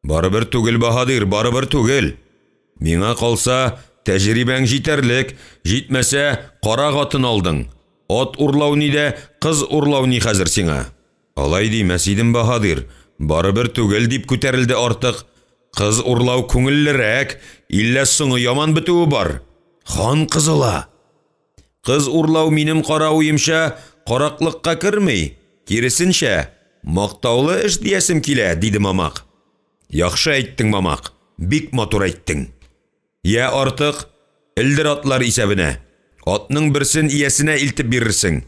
«Барыбер түгел, Баһадир, барыбер түгел. Миңа калса, тәҗрибәң җитәрлек, җитмәсә, карак атын алдың. Ат урлау ни дә, кыз урлау ни хәзер сиңа?» «Алай димәс идем, Баһадир, барыбер түгел» дип күтәрелде Артык. «Кыз урлау күңеллерәк, иллә соңы яман бетүе бар. Хан кызыла. Кыз урлау минем каравыемча караклыкка керми, киресенчә, мактаулы эш диясем килә», диде Мамак. «Яхшы әйттең, Мамак, бик матур әйттең. Я Артык, элдер атлар исәбенә. Атның берсен иясенә илтеп бирерсең.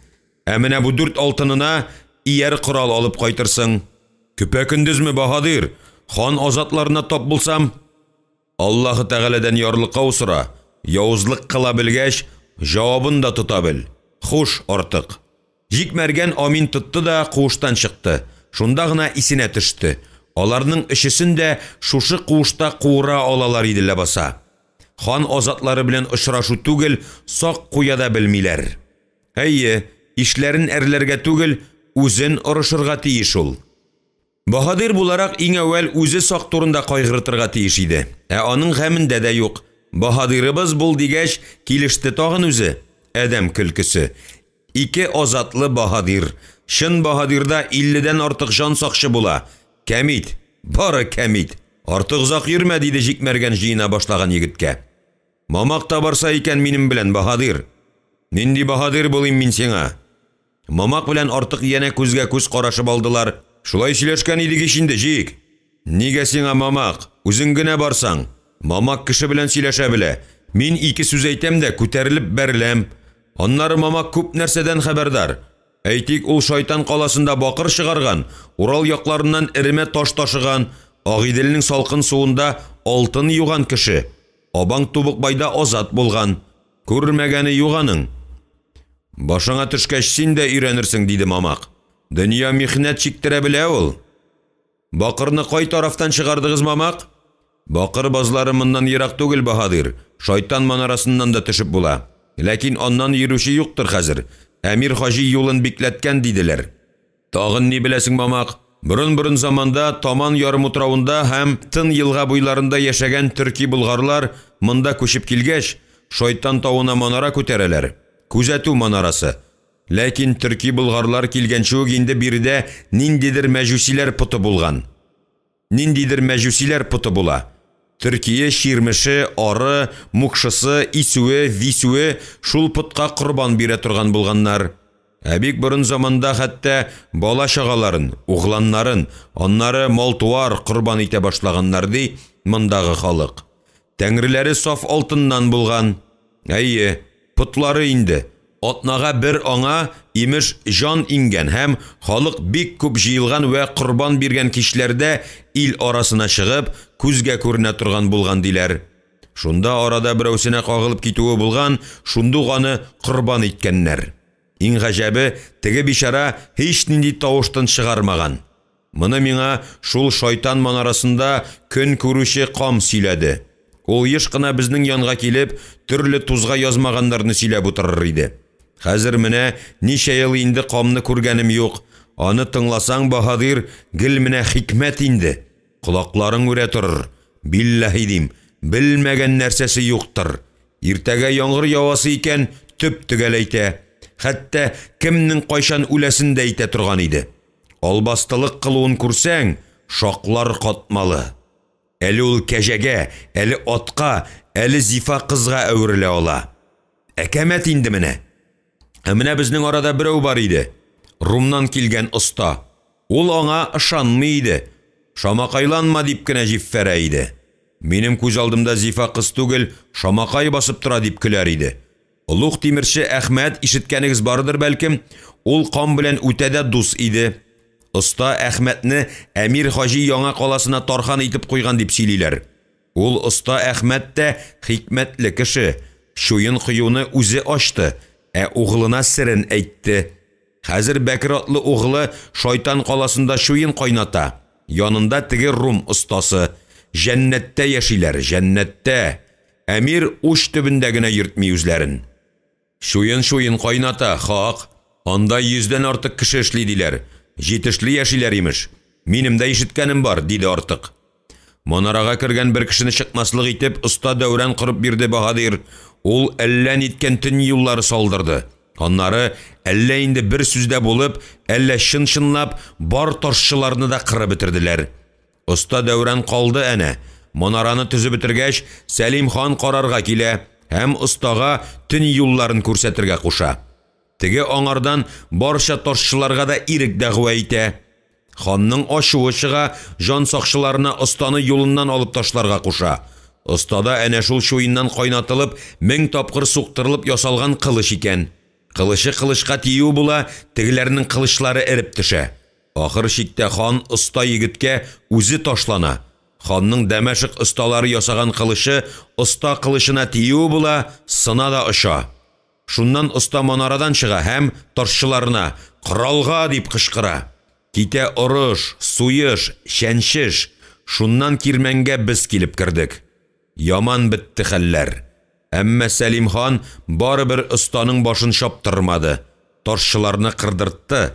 Ә менә бу 4 алтынына ияр корал алып кайтырсың. Көпә көндезме, Баһадир, хан азатларына тап булсам?» «Аллаһы Тәгаләдән ярлыкка усыра, явызлык кыла белгәч, җавабын да тота бел. Хуш, Артык». Җикмәргән амин тотты да куыштан чыкты. Шунда гына исенә төште. Аларның өчесен дә шушы куышта куыра алалар иде ләбаса. Хан азатлары белән очрашу түгел, сак куя да белмиләр. Әйе, ишләрен әрләргә түгел, үзен орышырга тиеш ул. Баһадир буларак иң әүвәл үзе сак турында кайгыртырга тиеш иде. Ә аның гамендә дә юк. Баһадирыбыз бул дигәч, килеште тагын үзе. Әдәм көлкесе. 2 азатлы Баһадир. Шын Баһадирда 50дән артык жан сакчы була. Кәмит, бары кәмит. Артык узак йөрмә, диде җикмәргән җыена башлаган егеткә. «Мамак та барса икән минем белән, Баһадир». «Нинди Баһадир булыйм мин сиңа?» Мамак белән Артык янә күзгә күз карашып алдылар. «Шулай сөйләшкән идек инде, җик. Нигә сиңа, Мамак, үзең генә барсаң? Мамак кеше белән сөйләшә белә. Мин 2 сүз әйтәм дә күтәрелеп бәреләм. Аннары Мамак күп нәрсәдән хәбәрдар. Әйтик, ул шайтан каласында бакыр чыгарган, Урал якларыннан эреме таш ташыган, Агиделнең салкын суында алтын юган кеше. Абаң Тубыкбайда азат булган. Күрмәгәне юганың. Башыңа төшкәч син дә өйрәнерсең», диде Мамак. «Дөнья михнәт чиктерә белә ул». «Бакырны кай тарафтан чыгардыгыз, Мамак?» «Бакыр базлары моннан ерак түгел, Баһадир. Шайтан манарасыннан да төшеп була. Ләкин аннан йөрүче юктыр хәзер. Әмир Хаҗи юлын бикләткән», диделәр. «Тагын ни беләсең, Мамак? Борын заманда Таман ярым утравында һәм Тын елга буйларында яшәгән төрки булгарлар монда күчеп килгәч, Шайтан тавына манара күтәрәләр. Күзәтү манарасы. Ләкин төрки булгарлар килгәнче үк инде биредә ниндидер мәҗүсиләр путы булган. Ниндидер мәҗүсиләр путы була. Төркия ширмеше, ары, мукшысы, исүе, висүе шул путка корбан бирә торган булганнар. Ә бик борын заманда хәтта бала чагаларын, угланнарын, аннары малтуар корбан итә башлаганнар ди мондагы халык. Тәңреләре саф алтыннан булган. Әйе, путлары инде. Атнага бер аңа имеш жан ингән һәм халык бик күп җыелган вә корбан биргән кишләрдә ил арасына чыгып, күзгә күренә торган булган диләр. Шунда арада берәүсенә кагылып китүе булган, шундук аны корбан иткәннәр. Иң гаҗәбе, теге бишара һич нинди тавыштан чыгармаган. Моны миңа шул шайтан манарасында көн күрүче кам сөйләде. Ул еш кына безнең янга килеп, төрле тузга язмаганнарны сөйләп утырыр иде. Хәзер менә ничә ел инде камны күргәнем юк. Аны тыңласаң, Баһадир, гел менә хикмәт инде. Кулакларың үрә торыр. Биллаһи дим, белмәгән нәрсәсе юктыр. Иртәгә яңгыр явасы икән, төп төгәл әйтә. Хәтта кемнең кайчан үләсен дә әйтә торган иде. Албастылык кылуын күрсәң, шаклар катмалы. Әле ул кәҗәгә, әле атка, әле зифа кызга әверелә ала. Әкәмәт инде менә. Менә безнең арада берәү бар иде. Румнан килгән оста. Ул аңа ышанмый иде. Шамакайланма дип кенә җиффәрә иде. Минем күз алдымда зифа кыз түгел, шамакай басып тора дип көләр иде. Улуг тимерче Әхмәт ишеткәнегез бардыр бәлкем, ул кам белән үтәдә дус иде. Оста Әхмәтне Әмир Хаҗи яңа каласына тархан итеп куйган дип сөйлиләр. Ул оста Әхмәт тә хикмәтле кеше, шуен кыюны үзе ачты, угылына сирен әйтте. Хәзер Бәкер атлы угылы шайтан каласында шуен кайната. Янында теге рум остасы. Җәннәттә яшиләр, җәннәттә. Әмир уч төбендә генә йөртми үзләрен. Шуен кайната, хак. Анда 100дән артык кеше эшли диләр. Җитешле яшиләр имеш. Минем дә ишеткәнем бар, диде артык. Манарага кергән бер кешене чыкмаслык итеп оста Дәүран кырып бирде Баһадир. Ул әллә ниткән төн юллары салдырды. Аннары әллә инде бер сүздә булып, әллә чын-чынлап бар ташчыларны да кырып бетерделәр. Оста Дәүран калды әнә. Манараны төзеп бетергәч, Сәлим хан карарга килә һәм остага төн юлларын күрсәтергә куша. Теге аңардан барча ташчыларга да ирек дәгъва итә. Ханның ачуы чыга, жан сакчыларына останы юлыннан алып ташларга куша. Остада әнә шул шуеннан кайнатылып, 1000 тапкыр суктырылып ясалган кылыч икән. Кылычы кылычка тию була, тегеләрнең кылычлары эреп төшә. Ахыр чиктә хан оста егеткә үзе ташлана. Ханның Дәмәшек осталары ясаган кылычы оста кылычына тию була, сына да оша. Шуннан оста манарадан чыга һәм тарчыларына «Кыралга!» дип кычкыра. Китә орыш, суйыш, шәншеш. Шуннан кирмәнгә без килеп кирдек. Яман битте хәлләр. Әмма Сәлим хан барыбер останың башын шаптырмады. Тарчыларны кырдыртты.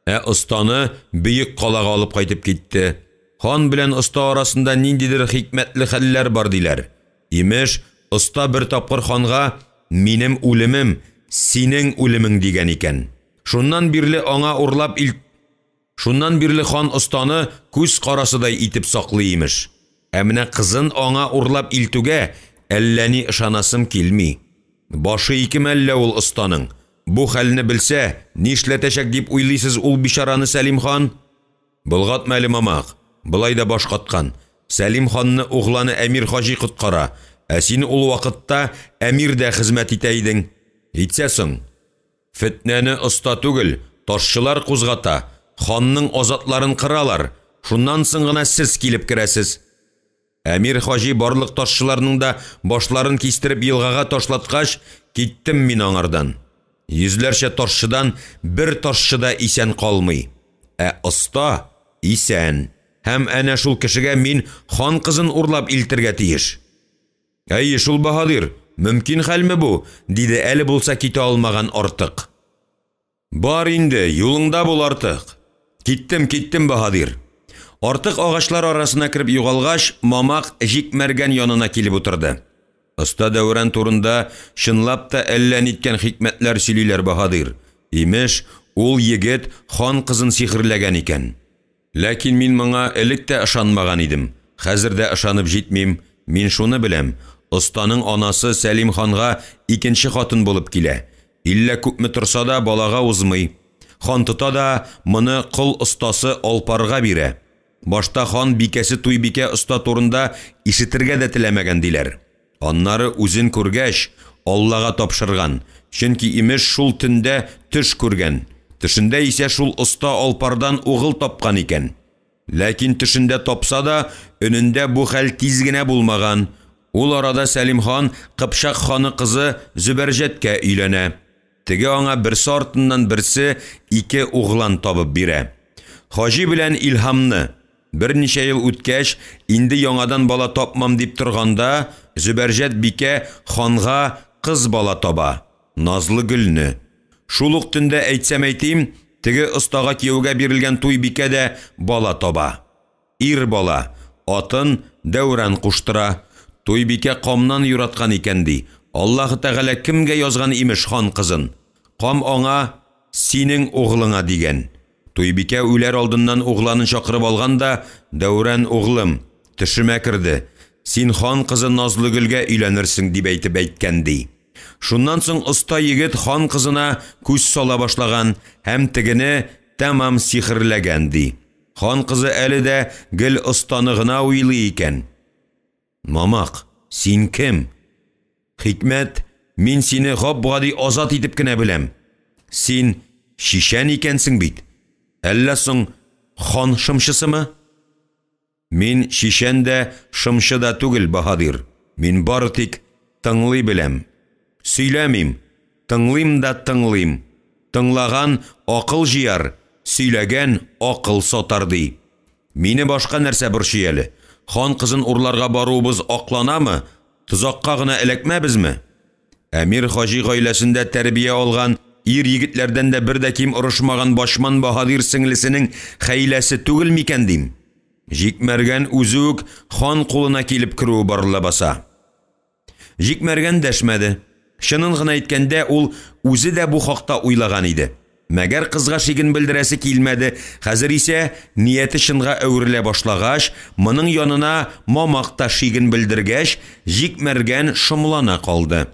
Останы бөек калага алып кайтып китте. Хан белән оста арасында ниндидер хикмәтле хәлләр бар диләр. Имеш, оста бер тапкыр ханга «Минем үлемем, синең үлемең» дигән икән. Шуннан бирле хан останы күз карасыдай итеп саклый имеш. Менә кызын аңа урлап илтүгә әллә ни ышанасым килми. Башы ике мәллә ул останың. Бу хәлне белсә, нишләтәчәк дип уйлыйсыз ул бичараны Сәлим хан? Булгатма әле мамак. Былай да баш каткан. Сәлим ханны угланы Әмир Хаҗи коткара. Син ул вакытта Әмир дә хезмәт итә идең. Итсәсең, фитнәне оста түгел, ташчылар кузгата, ханның азатларын кыралар. Шуннан соң гына сез килеп керәсез. Әмир Хаҗи барлык ташчыларның да башларын кистереп елгага ташлаткач, киттем мин аңардан. Йөзләрчә ташчыдан бер ташчыда исән калмый. Оста исән. Һәм әнә шул кешегә мин хан кызын урлап илтергә тиеш. Әйе шул Баһадир, мөмкин хәлме бу? Диде әле булса китә алмаган артык. Бар инде, юлыңда бул артык. Киттем Баһадир. Артык агачлар арасына кирип югалгач, мамак җикмәргән янына килеп утырды. Оста Дәүран турында чынлап та әллә ниткән хикмәтләр сөйлиләр Баһадир. Имеш, ул егет хан кызын сихерләгән икән. Ләкин мин моңа элек тә ышанмаган идем. Хәзер дә ышанып җитмим. Мин шуны беләм. Останың анасы Сәлим ханга икенче хатын булып килә. Иллә күпме торса да балага узмый. Хан тота да моны кол остасы Алпарга бирә. Башта хан бикәсе Туйбикә оста турында ишетергә дә теләмәгән диләр. Аннары үзен күргәч, Аллага тапшырган. Чөнки имеш шул төндә төш күргән. Төшендә исә шул оста Алпардан угыл тапкан икән. Ләкин төшендә тапса да, өнендә бу хәл тиз генә булмаган. Ул арада Сәлим хан Кыпчак ханы кызы Зөбәрҗәткә өйләнә. Теге аңа берсе артыннан берсе ике углан табып бирә. Хаҗи белән Илһамны берничә ел үткәч, инде яңадан бала тапмам дип торганда, Зөбәрҗәт бикә ханга кыз бала таба, Назлы Гөлне. Шул ук төндә әйтсәм әйтим, теге остага кияүгә бирелгән Туйбикә дә бала таба. Ир бала, атын Дәүран куштыра. Туйбикә камнан юраткан икән ди. Аллаһы Тәгалә кемгә язган имеш хан кызын? Кам аңа синең углыңа дигән. Туйбикә үләр алдыннан угланын чакырып алган да, Дәүран углым, төшемә кирде. Син хан кызы Назлы Гөлгә өйләнерсең дип әйткән ди. Шуннан соң оста егет хан кызына күз сала башлаган һәм тегене тәмам сихерләгән ди. Хан кызы әле дә гел останы гына уйлый икән. Мамак, син кем? Хикмәт Мин сине гап-гади азат итеп кенә беләм. Син шишән икәнсең бит. Әллә соң хан шымчысымы? Мин шишән дә, шымчы да түгел, Баһадир. Мин бары тик тыңлый беләм. Сөйләмим, тыңлыйм да тыңлыйм. Тыңлаган акыл җыяр, сөйләгән акыл сатар ди. Мине башка нәрсә борчый әле? Хан кызын урларга баруыбыз акланамы? Тузакка гына эләкмәбезме? Әмир Хаҗи гаиләсендә тәрбия алган ир егетләрдән дә бер дә ким орышмаган Башман Баһадир сеңлесенең хәйләсе түгел микән дим? Җикмәргән үзе үк хан кулына килеп керү барыла баса. Җикмәргән дәшмәде. Шынын гына әйткәндә, ул үзе дә бу хакта уйлаган иде. Мәгәр кызга шиген белдерәсе килмәде. Хәзер исә нияте шынга әверелә башлагач, моның янына Мамакта шиген белдергәч, җикмәргән шомлана калды.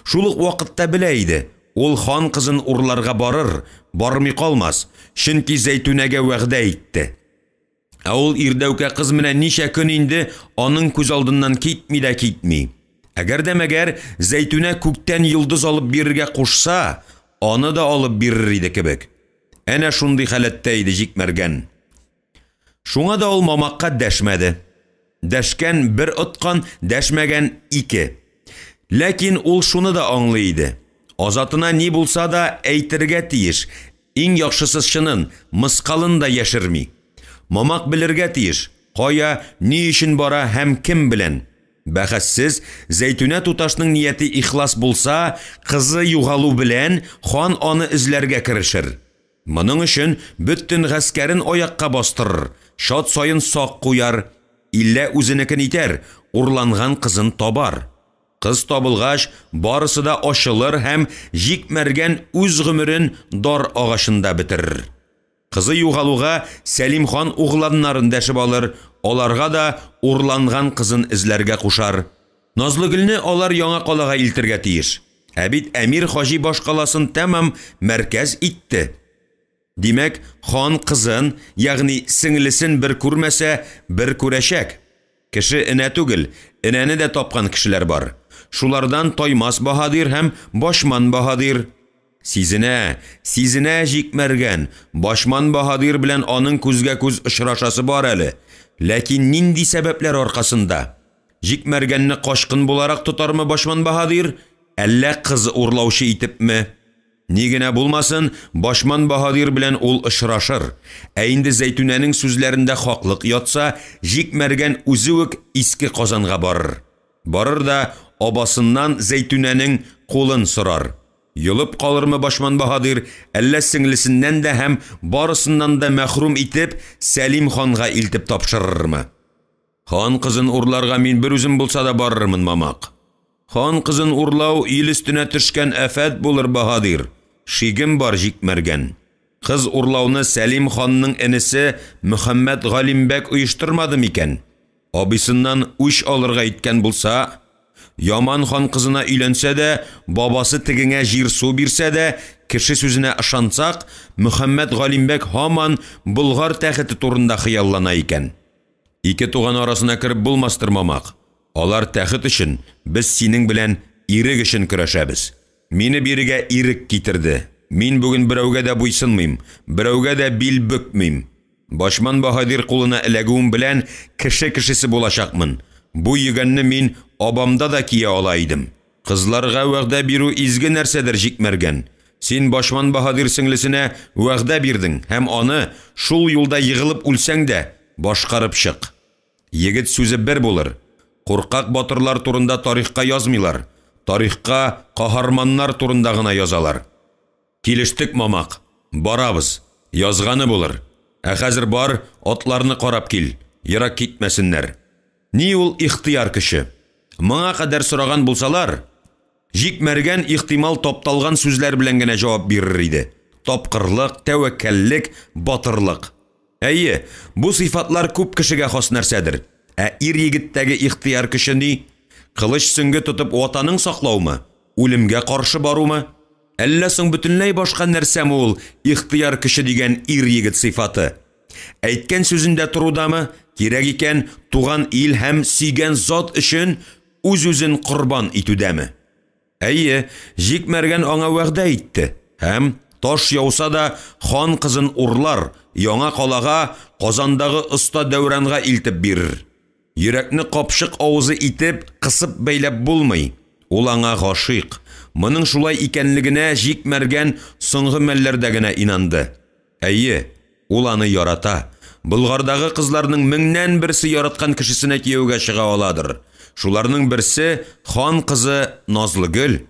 Шул ук вакытта белә иде, ул хан кызын урларга барыр, бармый калмас, чөнки Зәйтүнәгә вәгъдә итте. Ә ул ирдәүкә кыз менән ничә көн инде аның күз алдыннан китми дә китми. Әгәр дә мәгәр Зәйтүнә күктән йолдыз алып бирергә кушса, аны да алып бирер иде кебек. Әнә шундый халәттә иде җикмәргән. Шуңа да ул Мамакка дәшмәде. Дәшкән бер откан, дәшмәгән ике. Ләкин ул шуны да аңлый иде. Азатына ни булса да әйтергә тиеш. Иң яхшысы шынын, мыскалын да яшерми. Мамак белергә тиеш. Кая, ни өчен бара һәм кем белән. Бәхәссез, Зәйтүнә туташның нияте ихлас булса, кызы югалу белән хан аны эзләргә керешер. Моның өчен бөтен гаскәрен аякка бастырыр, шат сайын сак куяр, иллә үзенекен итәр, урланган кызын табар. Кыз табылгач, барысы да ачылыр һәм җикмәргән үз гомерен дар агашында бетерер. Кызы югалуга Сәлим хан угылларын дәшеп алыр, аларга да урланган кызын эзләргә кушар. Назлыгөлне алар яңа калага илтергә тиеш. Ә бит Әмир Хаҗи башкаласын тәмам мәркәз итте. Димәк, хан кызын, ягъни сеңлесен бер күрмәсә, бер күрәчәк. Кеше энә түгел, энәне дә тапкан кешеләр бар. Шулардан Таймас Баһадир һәм Башман Баһадир. Сизенә җикмәргән, Башман Баһадир белән аның күзгә күз очрашасы бар әле. Ләкин нинди сәбәпләр аркасында? Җикмәргәнне кашкын буларак тотармы Башман Баһадир, әллә кыз урлаучы итепме? Ни генә булмасын, Башман Баһадир белән ул очрашыр. Ә инде Зәйтүнәнең сүзләрендә хаклык ятса, җикмәргән үзе үк иске Казанга барыр. Барыр да абасыннан Зәйтүнәнең кулын сорар. Йолып калырмы Башман Баһадир, әллә сеңлесеннән дә һәм барысыннан да мәхрум итеп Сәлим ханга илтеп тапшырырмы? Хан кызын урларга мин бер үзем булса да барырмын, Мамак. Хан кызын урлау ил өстенә төшкән афәт булыр, Баһадир. Шигем бар җикмәргән. Кыз урлауны Сәлим ханның энесе Мөхәммәд Галимбәк оештырмады микән? Абысыннан үч алырга иткән булса, Яман хан кызына өйләнсә дә, бабасы тегеңә җир су бирсә дә, кеше сүзенә ышансак, Мөхәммәд Галимбәк һаман Болгар тәхете турында хыяллана икән. Ике туган арасына кереп булмастыр, Мамак. Алар тәхет өчен, без синең белән ирек өчен көрәшәбез. Мине бирегә ирек китерде. Мин бүген берәүгә дә буйсынмыйм, берәүгә дә бил бөкмим. Башман Баһадир кулына эләгүем белән кеше булачакмын. Бу йөгәнне мин абамда да кия ала идем. Кызларга вәгъдә бирү изге нәрсәдер, җикмәргән. Син Башман Баһадир сеңлесенә вәгъдә бирдең һәм аны шул юлда егылып үлсәң дә башкарып чык. Егет сүзе бер булыр. Куркак батырлар турында тарихка язмыйлар. Тарихка каһарманнар турында гына язалар. Килештек, Мамак. Барабыз. Язганы булыр. Ә хәзер бар, атларны карап кил. Ерак китмәсеннәр. Ни ул ихтияр кеше? Моңа кадәр сораган булсалар, җикмәргән ихтимал тапталган сүзләр белән генә җавап бирер иде. Тапкырлык, тәвәккәллек, батырлык. Әйе, бу сыйфатлар күп кешегә хас нәрсәдер. Ә ир егеттәге ихтияр кеше ни? Кылыч сөңге тотып ватанын саклаумы? Үлемгә каршы барумы? Әллә соң бөтенләй башка нәрсәме ул ихтияр кеше дигән ир егет сыйфаты? Әйткән сүзендә турудамы? Кирәк икән туган ил һәм сөйгән зат өчен үз-үзен корбан итүдәме? Әйе, Җикмәргән аңа вәгъдә итте. Һәм таш яуса да хан кызын урлар, яңа калага Казандагы оста Дәүранга илтеп бирер. Йөрәкне капшык авызы итеп кысып бәйләп булмый. Ул аңа гашыйк. Моның шулай икәнлегенә Җикмәргән соңгы мәлләрдә генә инанды. Әйе, ул аны ярата. Болгардагы кызларның меңнән берсе яраткан кешесенә кияүгә чыга аладыр. Шуларның берсе хан кызы Назлыгөл,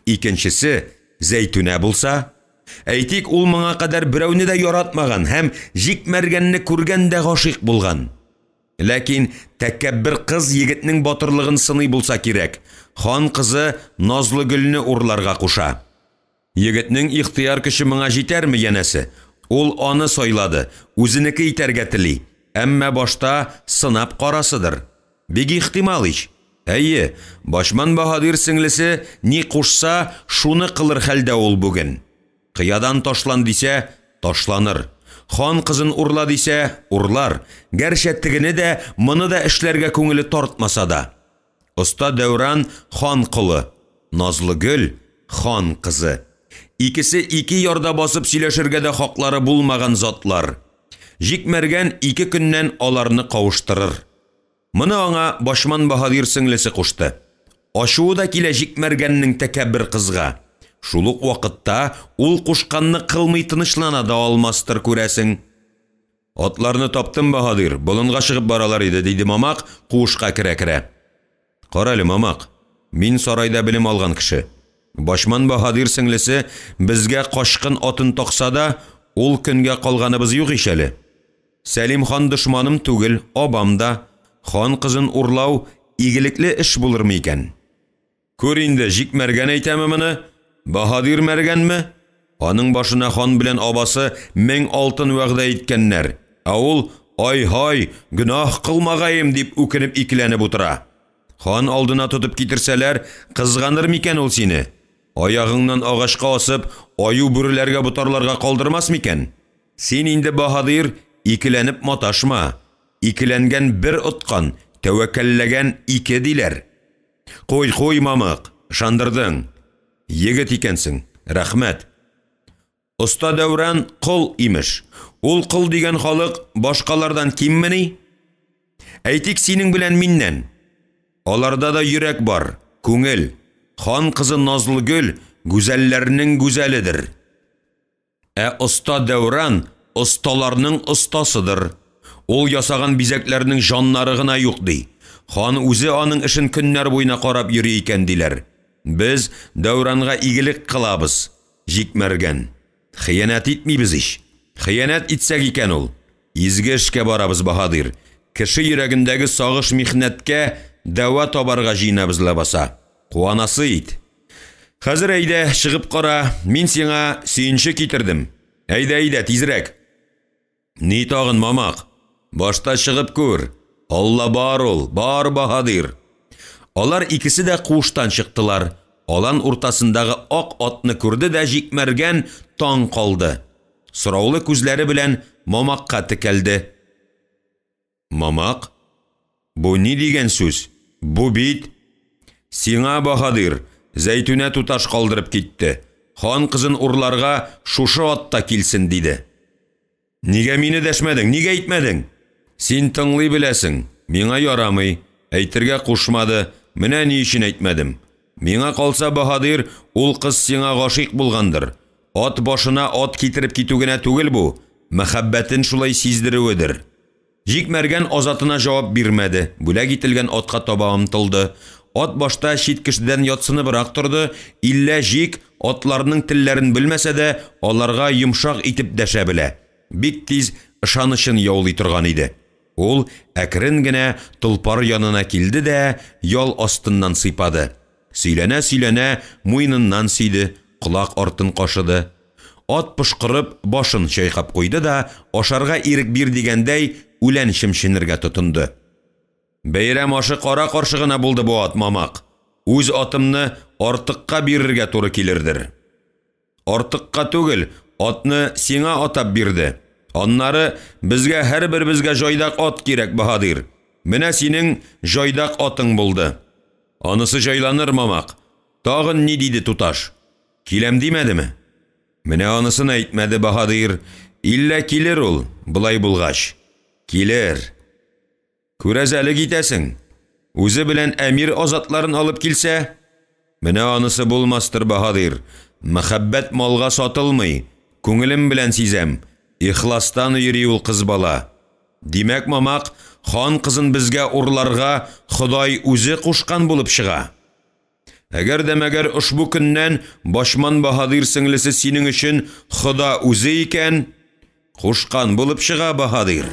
икенчесе Зәйтүнә булса, әйтик, ул моңа кадәр берәүне дә яратмаган һәм Җикмәргәнне күргәндә гашыйк булган. Ләкин тәкәббер кыз егетнең батырлыгын сыный булса кирәк. Хан кызы Назлыгөлне урларга куша. Егетнең ихтияр көче моңа җитәрме янәсе? Ул аны сайлады, үзенеке итәргә тели, әмма башта сынап карасыдыр. Бик ихтимал ич. Әйе, Башман Баһадир сеңлесе ни кушса, шуны кылыр хәлдә ул бүген. Кыядан ташлан дисә, ташланыр. Хан кызын урла дисә, урлар. Гәрчә тегене дә, моны да эшләргә күңеле тартмаса да. Оста Дәүран хан кылы, Назлыгөл хан кызы. Икесе ике ярда басып сөйләшергә дә хаклары булмаган затлар. Җикмәргән 2 көннән аларны кавыштырыр. Моны аңа Башман Баһадир сеңлесе кушты. Ачуы да килә Җикмәргәннең тәкәббер кызга. Шул ук вакытта ул кушканны кылмый тынычлана да алмастыр күрәсең. Атларны таптым, Баһадир, болынга чыгып баралар иде, диде Мамак куышка керә-керә. Кара әле, Мамак, мин сарайда белем алган кеше. Башман Баһадир сеңлесе безгә кашкын атын такса да, ул көнгә калганыбыз юк ич әле. Сәлим хан дошманым түгел, абам да. Хан кызын урлау игелекле эш булырмы икән? Күр инде, Җикмәргән әйтәме моны? Баһадир мәргәнме? Аның башына хан белән абасы 1000 алтын вәгъдә иткәннәр. Ә ул, ай-һай, гөнаһ кылмагайым дип үкенеп икеләнеп утыра. Хан алдына тотып китерсәләр, кызганыр микән ул сине? Аягыңнан агачка асып, аю бүреләргә бутарларга калдырмас микән? Син инде, Баһадир, икеләнеп маташма. Икеләнгән бер откан, тәвәккәлләгән 2 диләр. Кой, Мамык, шандырдың. Егет икәнсең, рәхмәт. Оста Дәүран кыл имеш. Ул кыл дигән халык башкалардан киммени? Әйтик, синең белән миннән. Аларда да йөрәк бар, күңел. Хан кызы Назлыгөл гүзәлләрнең гүзәледер. Ә оста Дәүран осталарның остасыдыр. Ул ясаган бизәкләрнең җаннары гына юк ди. Хан үзе аның эшен көннәр буена карап йөри икән диләр. Без Дәүранга игелек кылабыз. Җикмәргән. Хыянат итмибез ич. Хыянат итсәк икән ул. Изге эшкә барабыз, Баһадир. Кеше йөрәгендәге сагыш михнәткә дәва табарга җыйнабыз лабаса. Куанасы ит. Хәзер әйдә, чыгып кара, мин сиңа сөенче китердем. Әйдә, тизрәк. Ни тагын, Мамак? Башта чыгып күр. Алла бар ул, бар, Баһадир. Алар икесе дә куштан чыктылар. Алан уртасындагы ак атны күрде дә Җикмәргән таң калды. Сораулы күзләре белән Мамакка текәлде. Мамак? Бу ни дигән сүз? Бу бит сиңа, Баһадир, Зәйтүнә туташ калдырып китте. Хан кызын урларга шушы атта килсен диде. Нигә мине дәшмәдең? Нигә әйтмәдең? Син тыңлый беләсең. Миңа ярамый. Әйтергә кушмады. Менә ни өчен әйтмәдем. Миңа калса, Баһадир, ул кыз сиңа гашыйк булгандыр. Ат башына ат китереп китү генә түгел бу. Мәхәббәтен шулай сиздерүедер. Җикмәргән азатына җавап бирмәде. Бүләк ителгән атка таба омтылды. Ат башта чит кешедән ятсыныбрак торды. Иллә Җик атларның телләрен белмәсә дә, аларга йомшак итеп дәшә белә. Бик тиз ышанычын яулый торган иде. Ул әкрен генә толпар янына килде дә ял астыннан сыйпады. Сөйләнә, муйныннан сөйде, колак артын кашыды. Ат пышкырып башын чайкап куйды да, ашарга ирек бир дигәндәй үлән чимшенергә тотынды. Бәйрәм ашы кара каршыгына булды бу ат, Мамак. Үз атымны артыкка бирергә туры килердер. Артыкка түгел, атны сиңа атап бирде. Аннары безгә һәрбер безгә җайдак ат кирәк, Баһадир. Менә синең җайдак атың булды. Анысы җайланыр, Мамак. Tağın ni диде туташ? Киләм димәдеме? Менә анысын әйтмәде Баһадир. Иллә килер ул, булай булгач. Килер. Күрәзәлек итәсең. Үзе белән әмир азатларын алып килсә, менә анысы булмастыр Баһадир. Мәхәббәт малга сатылмый. Күңелем белән сизәм. Ихластан йөри ул кыз бала. Димәк, мамак, хан кызын безгә урларга Ходай үзе кушкан булып чыга. Әгәр дә мәгәр ушбу көннән Башман Баһадир сеңлесе синең өчен Хода үзе икән, кушкан булып чыга Баһадир.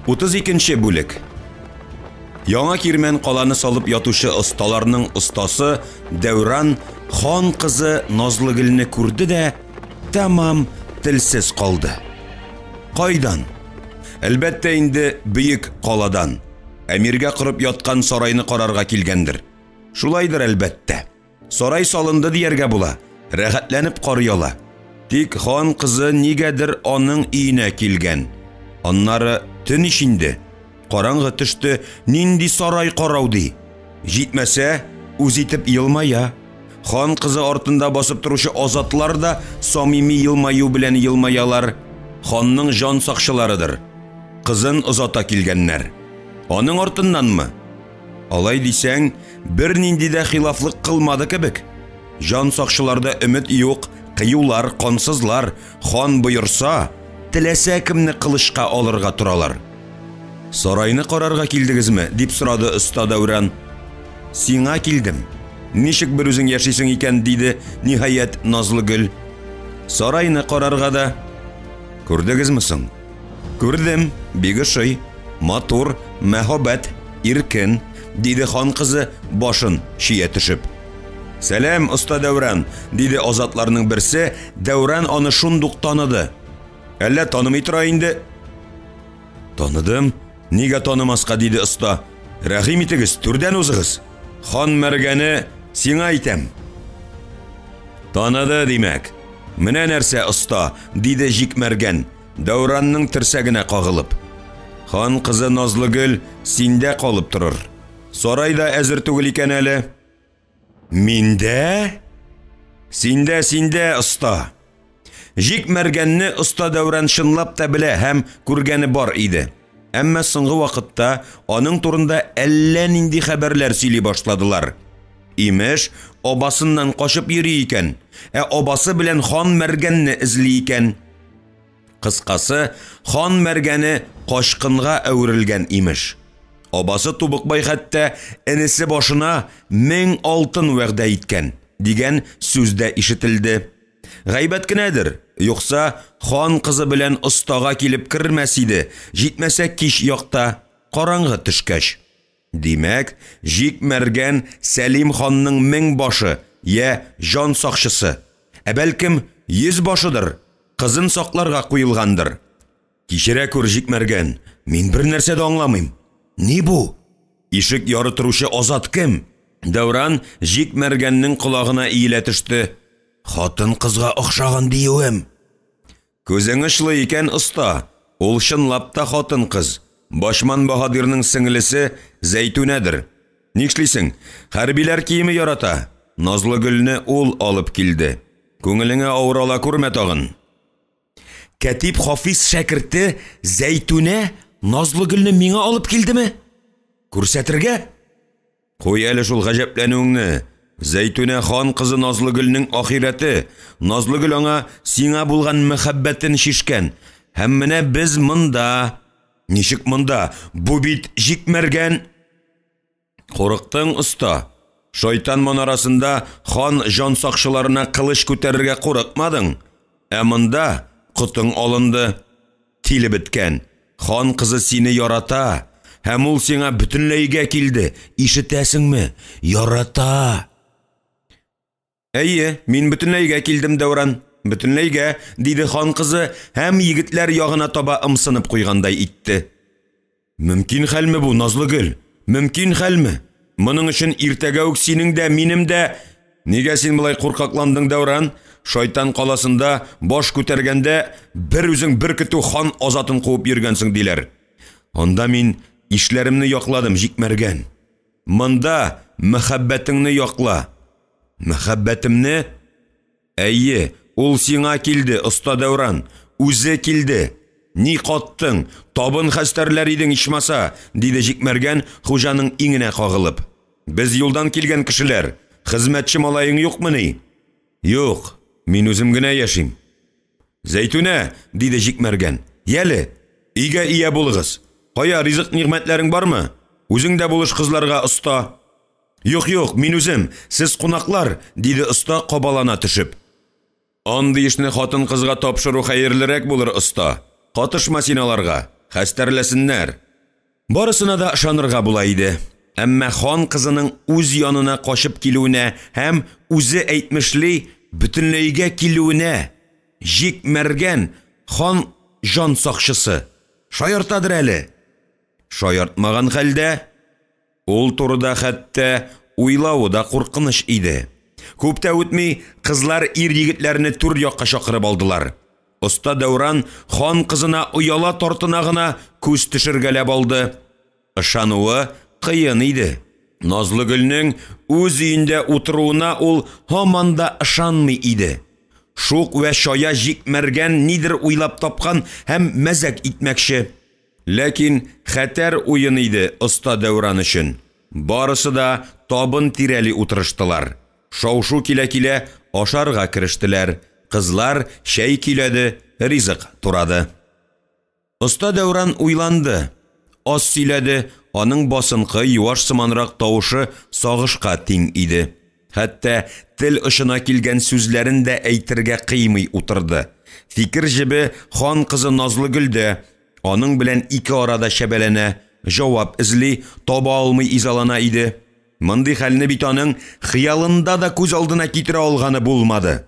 Утыз икенче бүлек. Яңа кирмән каланы салып ятучы осталарның остасы Дәүран хан кызы Назлыгөлне күрде дә тәмам телсез калды. Кайдан? Әлбәттә инде бөек каладан. Әмиргә кырып яткан сарайны карарга килгәндер. Шулайдыр әлбәттә. Сарай салынды дияргә була. Рәхәтләнеп карыяла. Тик хан кызы нигәдер аның өенә килгән. Аннары төн ишинде. Караңгы төште, нинди сарай карауды. Җитмәсә, үз итеп елмая. Хан кызы артында басып торучы азатлар да самими елмаю белән елмаялар. Ханның жан сакчыларыдыр. Кызын озата килгәннәр. Аның артыннанмы? Алай дисәң, бер нинди дә хилафлык кылмады кебек. Жан сакчыларда өмет юк, кыюлар, кансызлар. Хан буйырса, теләсә кемне кылышка алырга торалар. Сарайны карарга килдегезме? Дип сорады оста Дәүран. Сиңа килдем. Ничек бер үзең яшисең икән, диде ниһаять Назлыгөл. Сарайны карарга да. Күрдегезме соң? Күрдем, бик ошый, матур, мәхәббәт, иркен, диде хан кызы башын шия төшеп. Сәлам, оста Дәүран, диде азатларның берсе. Дәүран аны шундук таныды. Әллә танымый тора инде? Таныдым. Нигә танымаска, диде оста. Рәхим итегез, түрдән узыгыз. Хан мәргәне сиңа әйтәм. Таныды димәк. Менә нәрсә оста, диде Җикмәргән, Дәүранның терсәгенә кагылып. Хан кызы Назлыгөл синдә калып торыр. Сарайда әзер түгел икән әле. Миндә? Синдә оста. Җикмәргәнне оста Дәүран шынлап та белә һәм күргәне бар иде. Әмма соңгы вакытта аның турында әллә нинди хәбәрләр сөйли башладылар. Имеш, абасыннан качып йөри икән, абасы белән хан мәргәнне эзли икән. Кыскасы, хан мәргәне кашкынга әверелгән имеш. Абасы Тубыкбай хәтта энесе башына 1000 алтын вәгъдә иткән дигән сүз дә ишетелде. Гайбәт кенәдер, юкса хан кызы белән остага килеп кермәс иде, җитмәсә кич якта, караңгы төшкәч. Димәк, Җикмәргән Сәлим ханның 1000 башы, жан сакчысы. Бәлкем 100 башыдыр, кызын сакларга куелгандыр. Кичерә күр Җикмәргән, мин бер нәрсә дә аңламыйм. Ни бу? Ишек яры торучы азат кем? Дәүран Җикмәргәннең колагына иелә төште. Хатын кызга охшаган диюем. Күзең очлы икән оста. Ул чынлап та хатын кыз. Башман Баһадирның сеңлесе Зәйтүнәдер. Нишлисең? Хәрбиләр киеме ярата. Назлыгөлне ул алып килде. Күңелеңә авырала күрмә тагын. Кәтип Хафиз шәкерте Зәйтүнә Назлыгөлне миңа алып килдеме? Күрсәтергә? Куй әле шул гаҗәпләнүеңне. Зәйтүнә хан кызы Назлыгөлнең ахирәте. Назлыгөл аңа сиңа булган мәхәббәтен шишкән. Һәм менә без монда. Ничек монда? Бу бит Җикмәргән. Курыктың оста. Шайтан манарасында хан жан сакчыларына кылыч күтәрергә курыкмадың. Монда котың алынды. Тиле биткән. Хан кызы сине ярата. Һәм ул сиңа бөтенләйгә килде. Ишетәсеңме? Ярата. Әйе, мин бөтенләйгә килдем, Дәүран. Бөтенләйгә, диде хан кызы, һәм егетләр ягына таба ымсынып куйгандай итте. Мөмкин хәлме бу, Назлыгөл? Мөмкин хәлме? Моның өчен иртәгә үк синең дә, минем дә... Нигә син булай куркакландың, Дәүран? Шайтан каласында баш күтәргәндә бер үзең бер көтү хан азатын куып йөргәнсең диләр. Анда мин ишләремне якладым, җикмәргән. Монда мәхәббәтеңне якла. Мәхәббәтемне? Әйе, ул сиңа килде, оста Дәүран. Үзе килде. Ни каттың? Табын хәстәрләр идең ичмаса, диде җикмәргән хуҗаның иңенә кагылып. Без юлдан килгән кешеләр. Хезмәтче малайың юкмы ни? Юк, мин үзем генә яшим. Зәйтүнә, диде җикмәргән. Яле, өйгә ия булыгыз. Кая, ризык нигъмәтләрең бармы? Үзең дә булыш кызларга оста. Юк, мин үзем, сез кунаклар, диде оста кабалана төшеп. Андый эшне хатын кызга тапшыру хәерлерәк булыр, оста. Катышма син аларга, хәстәрләсеннәр. Барысына да ышанырга була иде. Әмма хан кызының үз янына кашып килүенә һәм үзе әйтмешли бөтенләйгә килүенә җикмәргән хан жан сакчысы шаяртадыр әле. Шаяртмаган хәлдә ул турыда хәтта уйлавы да куркыныч иде. Күп тә үтми кызлар ир-егетләрне түр якка чакырып алдылар. Оста Дәүран хан кызына уяла тартына гына күз төшергәләп алды. Ышануы кыен иде. Назлыгөлнең үз өендә утыруына ул һаман да ышанмый иде. Шук вә шая җикмәргән нидер уйлап тапкан һәм мәзәк итмәкче. Ләкин хәтәр уен иде оста Дәүран өчен. Барысы да табын тирәли утырыштылар. Шау-шу килә-килә ашарга керештеләр. Кызлар шәй киләде, ризык турады. Оста Дәүран уйланды. Аз сөйләде, аның басынкы юаш сыманрак тавышы сагышка тиң иде. Хәтта тел ышына килгән сүзләрен дә әйтергә кыймый утырды. Фикер җебе хан кызы Назлыгөлдә, аның белән ике арада шәбәләнә, җавап эзли, таба алмый изалана иде. Мондый хәлне бит аның хыялында да күз алдына китерә алганы булмады.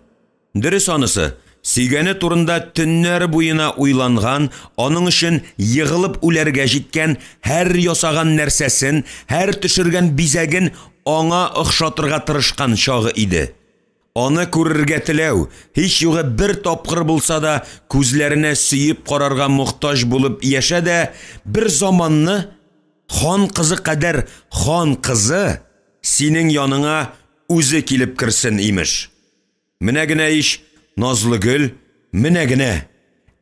Дөрес анысы, сөйгәне турында төннәр буена уйланган, аның өчен егылып үләргә җиткән, һәр ясаган нәрсәсен, һәр төшергән бизәген аңа охшатырга тырышкан чагы иде. Аны күрергә теләү, һич югы бер тапкыр булса да күзләренә сөеп карарга мохтаҗ булып яшә дә, бер заманны хан кызы кадәр хан кызы синең яныңа үзе килеп керсен имеш. Менә генә иш, Назлыгөл, менә генә.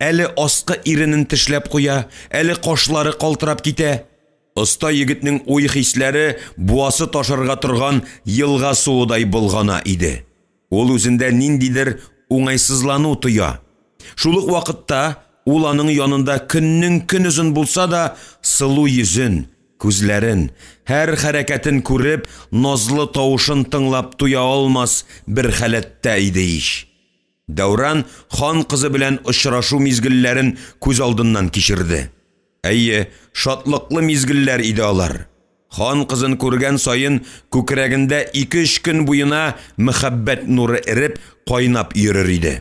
Әле аскы иренен тешләп куя, әле кашлары калтырап китә. Оста егетнең уй хисләре буасы ташырга торган елга суыдай булгана иде. Ул үзендә ниндидер уңайсызлану тоя. Шул ук вакытта ул аның янында көннең көн узын булса да сылу йөзен, күзләрен, һәр хәрәкәтен күреп, назлы тавышын тыңлап туя алмас бер хәләттә иде иш. Дәүран хан кызы белән очрашу мизгелләрен күз алдыннан кичерде. Әйе, шатлыклы мизгелләр иде алар. Хан кызын күргән сайын күкрәгендә 2-3 көн буена мәхәббәт нуры эреп, кайнап йөрер иде.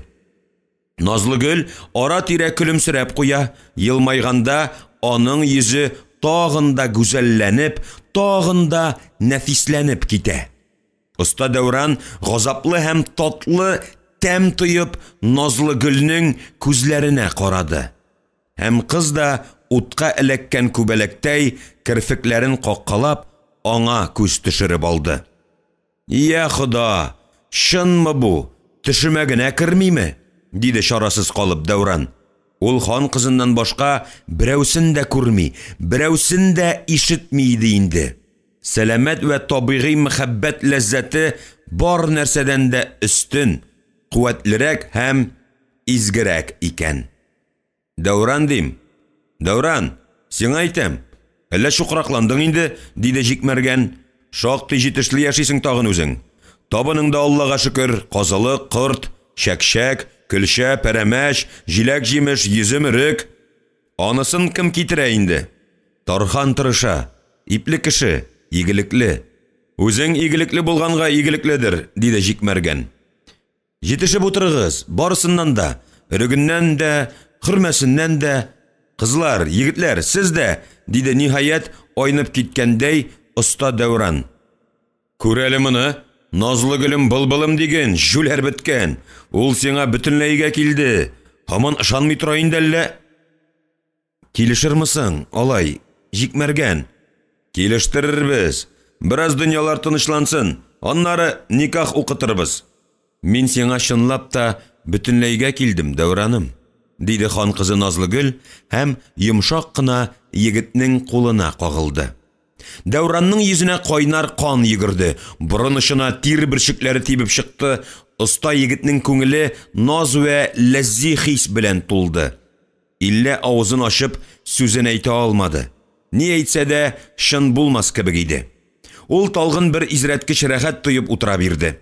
Назлыгөл ара-тирә көлемсерәп куя, елмайганда аның йөзе тагын да гүзәлләнеп, тагын да нәфисләнеп китә. Оста Дәүран газаплы һәм татлы тәм тоеп Назлыгөлнең күзләренә карады. Һәм кыз да утка эләккән күбәләктәй кирфекләрен каккалап аңа күз төшереп алды. «Я Хода, чынмы бу? Төшемә генә кермиме?» диде шарасыз калып Дәүран. Ул хан кызыннан башка берәүсен дә күрми, берәүсен дә ишетми иде инде. Сәламәт вә табигый мәхәббәт ләззәте бар нәрсәдән дә өстен, куәтлерәк һәм изгерәк икән. Дәүран дим. Дәүран, сиңа әйтәм, әллә шукракландың инде, диде җикмәргән. Шактый җитешле яшисең тагын үзең. Табыныңда Аллага шөкер, казылык, кырт, чәкчәк, көлшә, пәрәмәш, җиләк җимеш, йөземерек. Анысын кем китерә инде? Тархан тырыша, ипле кеше, игелекле. Үзең игелекле булганга игелекледер, диде җикмәргән. Җитешеп утырыгыз, барысыннан да, өрегеннән дә, хөрмәсеннән дә. Кызлар, егетләр, сез дә, диде ниһаять айнып киткәндәй оста Дәүран. Күрәле моны, назлы гөлем былбылым деген жүләр беткән. Ул сиңа бөтенләйгә килде. Һаман ышанмый тора инде әллә? Килешермисең, алай, җикмәргән? Килештерербез. Бераз дөньялар тынычлансын, аннары никах укытырбыз. Мин сиңа чынлап та бөтенләйгә килдем, Дәүраным, диде хан кызы Назлыгөл һәм йомшак кына егетнең кулына кагылды. Дәүранның йөзенә кайнар кан йөгерде, борын очына тир бөршекләре тибеп чыкты, оста егетнең күңеле наз вә ләззи хис белән тулды. Илле авызын ачып сүзен әйтә алмады. Ни әйтсә дә шын булмас кебек иде. Ул талгын бер изрәткеч рәхәт тоеп утыра бирде.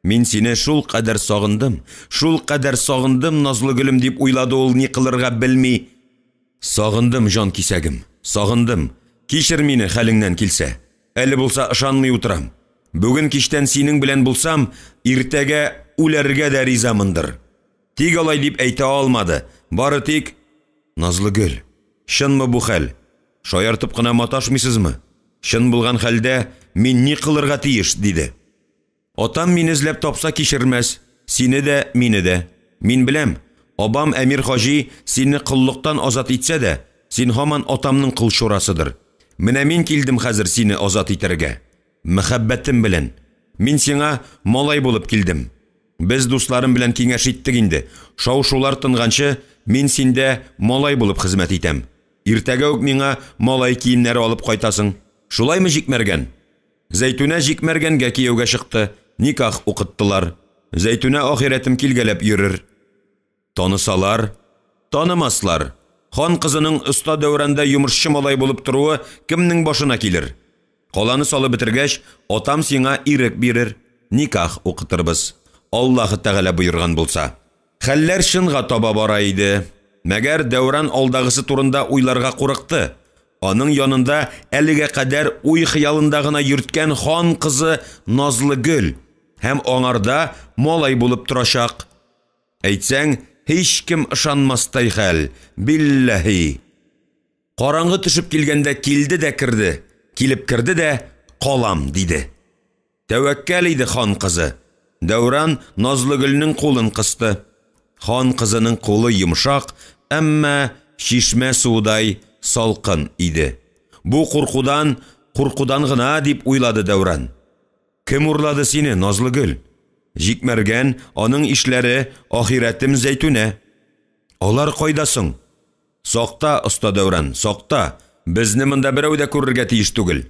Мин сине шул кадәр сагындым, Назлыгөлем, дип уйлады ул, ни кылырга белми. Сагындым, җан кисәгем, сагындым. Кичер мине хәлеңнән килсә. Әле булса ышанмый утырам. Бүген кичтән синең белән булсам, иртәгә үләргә дә ризамындыр. Тик алай дип әйтә алмады. Бары тик: Назлыгөл, шынмы бу хәл? Шаяртып кына маташмыйсызмы? Шын булган хәлдә мин ни кылырга тиеш, диде. Атам мине эзләп тапса кичермәс, сине дә, мине дә. Мин беләм, абам Әмир хаҗи сине кыллыктан азат итсә дә, син һаман атамның кыл шурасыдыр. Менә мин килдем хәзер сине азат итәргә. Мәхәббәтем белән. Мин сиңа малай булып килдем. Без дусларым белән киңәш иттек инде. Шау-шулар тынганчы, мин синдә малай булып хезмәт итәм. Иртәгә үк миңа малай киемнәре алып кайтасың. Шулаймы, Җикмәргән? Зәйтүнә Җикмәргәнгә кияүгә чыкты. Никах укыттылар. Зәйтүнә ахирәтем килгәләп йөрер. Танысалар, танымаслар. Хан кызының оста Дәүранда йомышчы малай булып торуы кемнең башына килер? Каланы салып бетергәч, атам сиңа ирек бирер. Никах укытырбыз. Аллаһы Тәгалә буйырган булса. Хәлләр шынга таба бара иде. Мәгәр Дәүран алдагысы турында уйларга курыкты. Аның янында әлегә кадәр уй хыялында гына йөрткән хан кызы Назлыгөл һәм аңарда малай булып торачак. Әйтсәң, һич кем ышанмастай хәл. Билләһи. Караңгы төшеп килгәндә килде дә кирде. Килеп кирде дә калам, диде. Тәвәккәл иде хан кызы. Дәүран Назлыгөлнең кулын кысты. Хан кызының кулы йомшак, әмма шишмә судай салкын иде. Бу куркудан гына дип уйлады Дәүран. Кем урлады сине, Назлыгөл? Җикмәргән, аның ишләре, ахирәтем Зәйтүнә. Алар кайдасың? Сакта, оста Дәүран, сакта. Безне монда берәү дә күрергә тиеш түгел.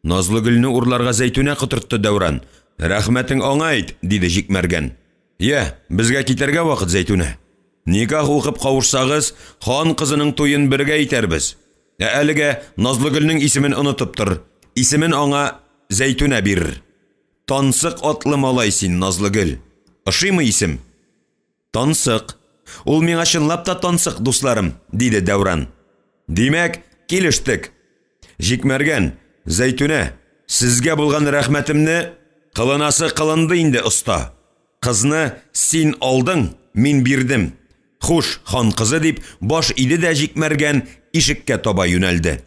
Назлыгөлне урларга Зәйтүнә кытыртты Дәүран. Рәхмәтең аңа әйт, диде Җикмәргән. Я, безгә китәргә вакыт, Зәйтүнә. Никах укып кавышсагыз, хан кызының туен бергә итәрбез. Әлегә Назлыгөлнең исемен онытып тор. Исемен аңа Зәйтүнә бирер. Тансык атлы малай син, Назлыгөл. Ошыймы исем? Тансык. Ул миңа чынлап та тансык, дусларым, диде Дәүран. Димәк, килештек. Җикмәргән, Зәйтүнә, сезгә булган рәхмәтемне кылынасы кылынды инде, оста. Кызны син алдың, мин бирдем. Хуш, хан кызы, дип баш иде дә Җикмәргән ишеккә таба юнәлде.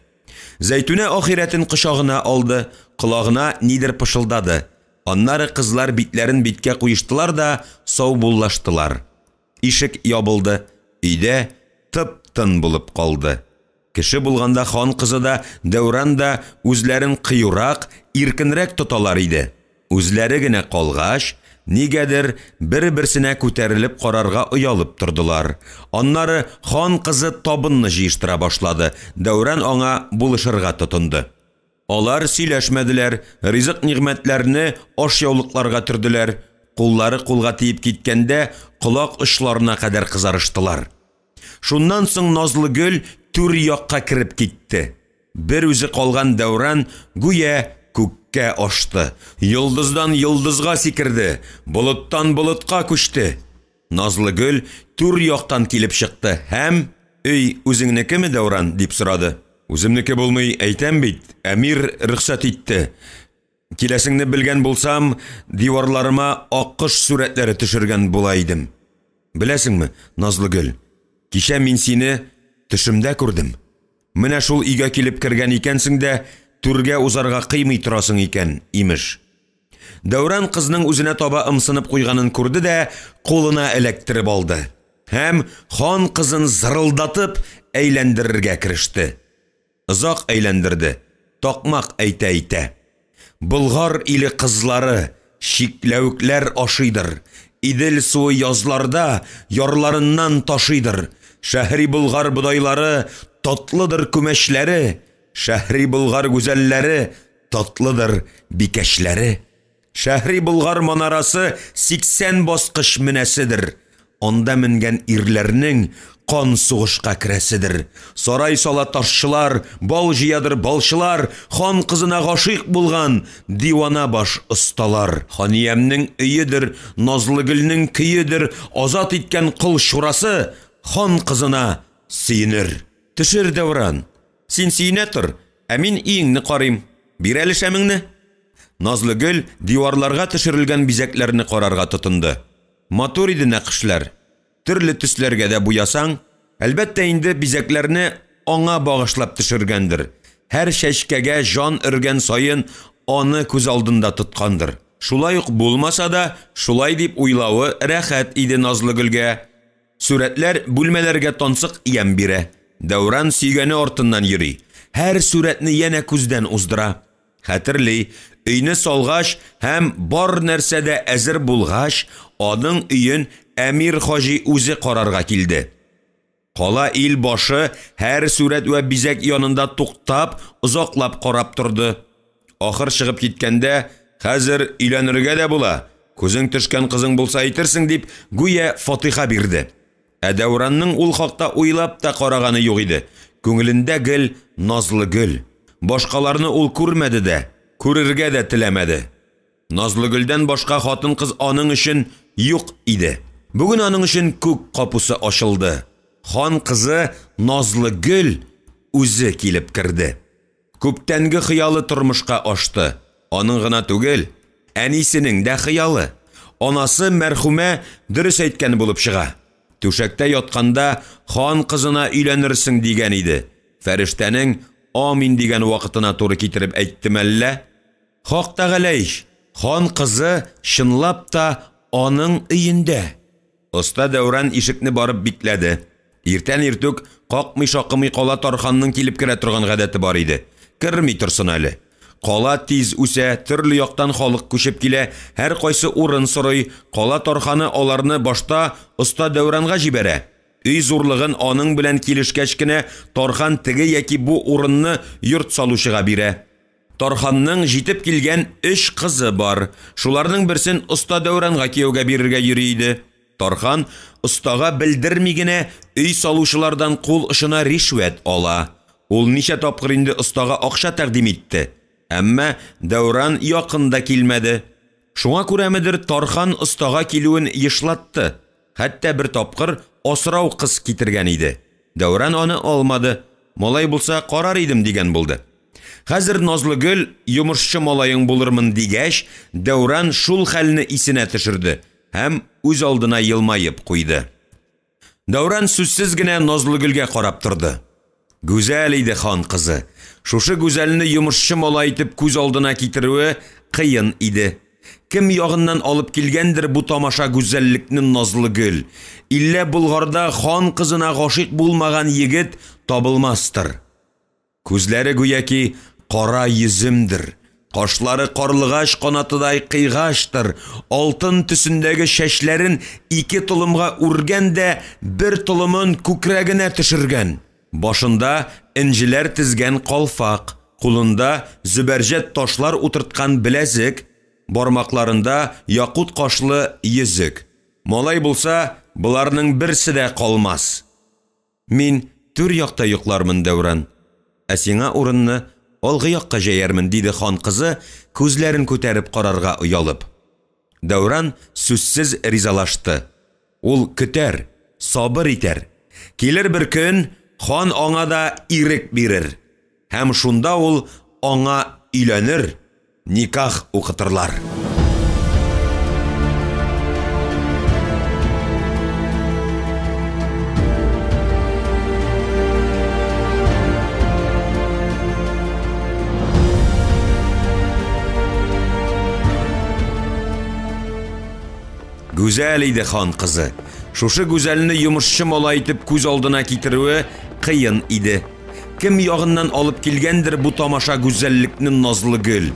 Зәйтүнә ахирәтен кочагына алды, колагына нидер пышылдады. Аннары кызлар битләрен биткә куештылар да саубуллаштылар. Ишек ябылды, өйдә тып-тын булып калды. Кеше булганда хан кызы да, Дәүран да үзләрен кыюрак, иркенрәк тоталар иде. Үзләре генә калгач, нигәдер бер-берсенә күтәрелеп карарга оялып тордылар. Аннары хан кызы табынны җыештыра башлады. Дәүран аңа булышырга тотынды. Алар сөйләшмәделәр, ризык нигъмәтләрне ашъяулыкларга төрделәр. Куллары кулга тиеп киткәндә, колак очларына кадәр кызарыштылар. Шуннан соң Назлыгөл түр якка кирип китте. Бер үзе калган Дәүран гүя күккә ашты. Йылдыздан йылдызга сикерде, болыттан болытка күчте. Назлыгөл түр яктан килеп чыкты һәм: "Өй үзеңнекеме, Дәүран?" дип сорады. "Үземнеке булмый, әйтәм бит, әмир рөхсәт итте. Киләсеңне белгән булсам, диварларыма аккыш сүрәтләре төшергән була идем. Беләсеңме, Назлыгөл, кичә мин сине төшемдә күрдем. Менә шул өйгә килеп кергән икәнсең дә, түргә узарга кыймый торасың икән, имеш. Дәүран кызның үзенә таба ымсынып куйганын күрде дә, кулына эләктереп алды. Һәм хан кызын зырылдатып әйләндерергә кереште. Озак әйләндерде. Такмак әйтә. Болгар иле кызлары шикләүкләр ашыйдыр. Идел суы язларда ярларыннан ташыйдыр. Шәһри Болгар будайлары татлыдыр күмәчләре. Шәһри Болгар гүзәлләре татлыдыр бикәшләре. Шәһри Болгар манарасы 80 баскыч менәседер. Анда менгән ирләрнең кан сугышка керәседер. Сарай сала ташчылар, бал җыядыр балчылар, хан кызына гашыйк булган дивана баш осталар. Ханиямның өйедер, Назлыгөлнең көйедер, азат иткән кыл шурасы хан кызына сөенер. Төшер Дәүран, син сөенә тор, ә мин иңне карыйм. Бир әле шәмеңне. Назлыгөл диварларга төшерелгән бизәкләрне карарга тотынды. Матур иде нәкышләр. Төрле төсләргә дә буясаң, әлбәттә инде бизәкләрне аңа багышлап төшергәндер. Һәр шәшкәгә жан өргән сайын аны күз алдында тоткандыр. Шулай ук булмаса да, шулай дип уйлавы рәхәт иде Назлыгөлгә. Сүрәтләр бүлмәләргә тансык ям бирә. Дәүран сөйгәне артыннан йөри. Һәр сүрәтне янә күздән уздыра. Хәтерли, өйне салгач һәм бар нәрсәдә әзер булгач, аның өйен Әмир Хаҗи үзе карарга килде. Кала ил башы һәр сүрәт вә бизәк янында туктап, озаклап карап торды. Ахыр чыгып киткәндә, хәзер өйләнергә дә була. Күзең төшкән кызың булса әйтерсең дип, гүя фатиха бирде. Дәүранның ул хакта уйлап та караганы юк иде. Күңелендә гел Назлыгөл. Башкаларны ул күрмәде дә, күрергә дә теләмәде. Назлыгөлдән башка хатын-кыз аның өчен юк иде. Бүген аның өчен күк капусы ачылды. Хан кызы Назлыгөл үзе килеп керде. Күптәнге хыялы тормышка ашты. Аның гына түгел, әнисенең дә хыялы. Анасы мәрхүмә дөрес әйткән булып чыга. Түшәктә ятканда хан кызына өйләнерсең дигән иде. Фәрештәнең амин дигән вакытына туры китереп әйттем әллә? Хак тәгаләйш, хан кызы чынлап та аның өендә. Оста Дәүран ишекне барып бикләде. Иртән иртүк какмый-шакымый кала Тарханның килеп керә торган гадәте бар иде. Керми торсын әле. Кала тиз үсә, төрле яктан халык күчеп килә, һәр кайсы урын сорый. Кала Тарханы аларны башта оста Дәүранга җибәрә. Өй зурлыгын аның белән килешкәч кенә Тархан теге яки бу урынны йорт салучыга бирә. Тарханның җитеп килгән 3 кызы бар. Шуларның берсен оста Дәүранга кияүгә бирергә йөри иде. Тархан остага белдерми генә өй салучылардан кул ышына ришвәт ала. Ул ничә тапкыр инде остага акча тәкъдим итте. Әмма Дәүран якында килмәде. Шуңа күрәмедер Тархан остага килүен ешлатты. Хәтта бер тапкыр асрау кыз китергән иде. Дәүран аны алмады. Малай булса карар идем дигән булды. Хәзер Назлыгөл йомышчы малайың булырмын дигәч, Дәүран шул хәлне исенә төшерде һәм үз алдына елмаеп куйды. Дәүран сүзсез генә Назлыгөлгә карап торды. Гүзәл иде хан кызы. Шушы гүзәлне йомышчы малай итеп күз алдына китерүе кыен иде. Кем ягыннан алып килгәндер бу тамаша гүзәллекне Назлыгөл. Иллә Булгарда хан кызына гашыйк булмаган егет табылмастыр. Күзләре гүяки кара йөземдер. Кашлары карлыгач канатыдай кыйгаштыр. Алтын төсендәге шәчләрен 2 толымга үргән дә бер толымын күкрәгенә төшергән. Башында инҗеләр тезгән калфак, кулында зөбәрҗәт ташлар утырткан беләзек, бармакларында якут кашлы йөзек. Малай булса, буларның берсе дә калмас. Мин түр якта йоклармын, Дәүран. Ә сиңа урынны алгы якка җәярмен, диде хан кызы, күзләрен күтәреп карарга уялып. Дәүран сүзсез ризалашты. Ул көтәр, сабыр итәр. Килер бер көн, хан аңа да ирек бирер. Һәм шунда ул аңа өйләнер, никах укытырлар. Güzel иде хан кызы. Шушы гүзәлне йомышчы малай итеп күз алдына китерүе кыен иде. Кем ягыннан алып килгәндер бу тамаша гүзәллекне назлы гөл.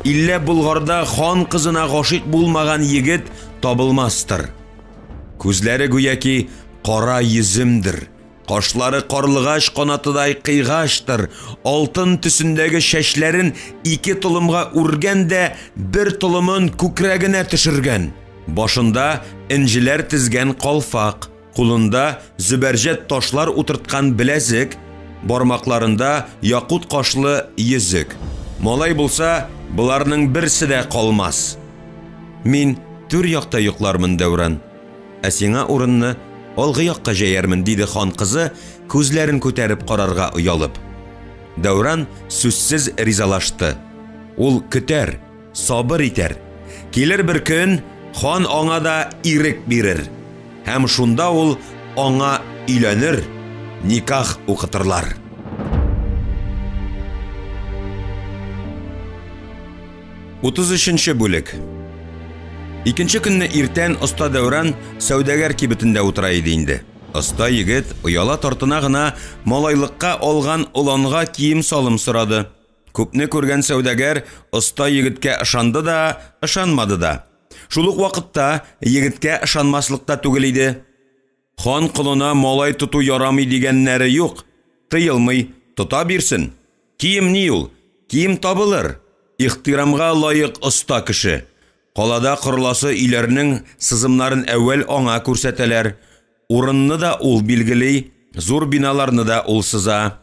Иллә Булгарда хан кызына гашыйк булмаган егет табылмастыр. Күзләре гүяки кара йөземдер. Кашлары карлыгач канатыдай кыйгаштыр. Алтын төсендәге шәчләрен ике толымга үргән дә бер толымын күкрәгенә төшергән. Башында инҗеләр тизгән калфак, кулында зөбәрҗәт ташлар утырткан беләзек, бармакларында якут кашлы йөзек. Малай булса, буларның берсе дә калмас. Мин түр якта йоклармын, Дәүран. Ә сиңа урынны алгы якка җәярмен, диде хан кызы, күзләрен күтәреп карарга уялып. Дәүран сүзсез ризалашты. Ул көтәр, сабыр итәр. Килер бер көн хан аңа да ирек бирер. Һәм шунда ул аңа өйләнер, никах укытырлар. Утыз өченче бүлек. Икенче көнне иртән оста Дәүран сәүдәгәр кибетендә утыра иде инде. Оста егет уяла тартына гына малайлыкка алган уланга кием салым сорады. Күпне күргән сәүдәгәр оста егеткә ышанды да, ышанмады да. Шул ук вакытта егеткә ышанмаслыкта түгел иде. Хан кылына малай тоту ярамый дигәннәре юк. Тыелмый, тота бирсен. Кием ни ул? Кием табылыр. Ихтирамга лаек оста кеше. Калада кырласы иләрнең сызымнарын әүвәл аңа күрсәтәләр. Урынны да ул билгели, зур биналарны да ул сыза.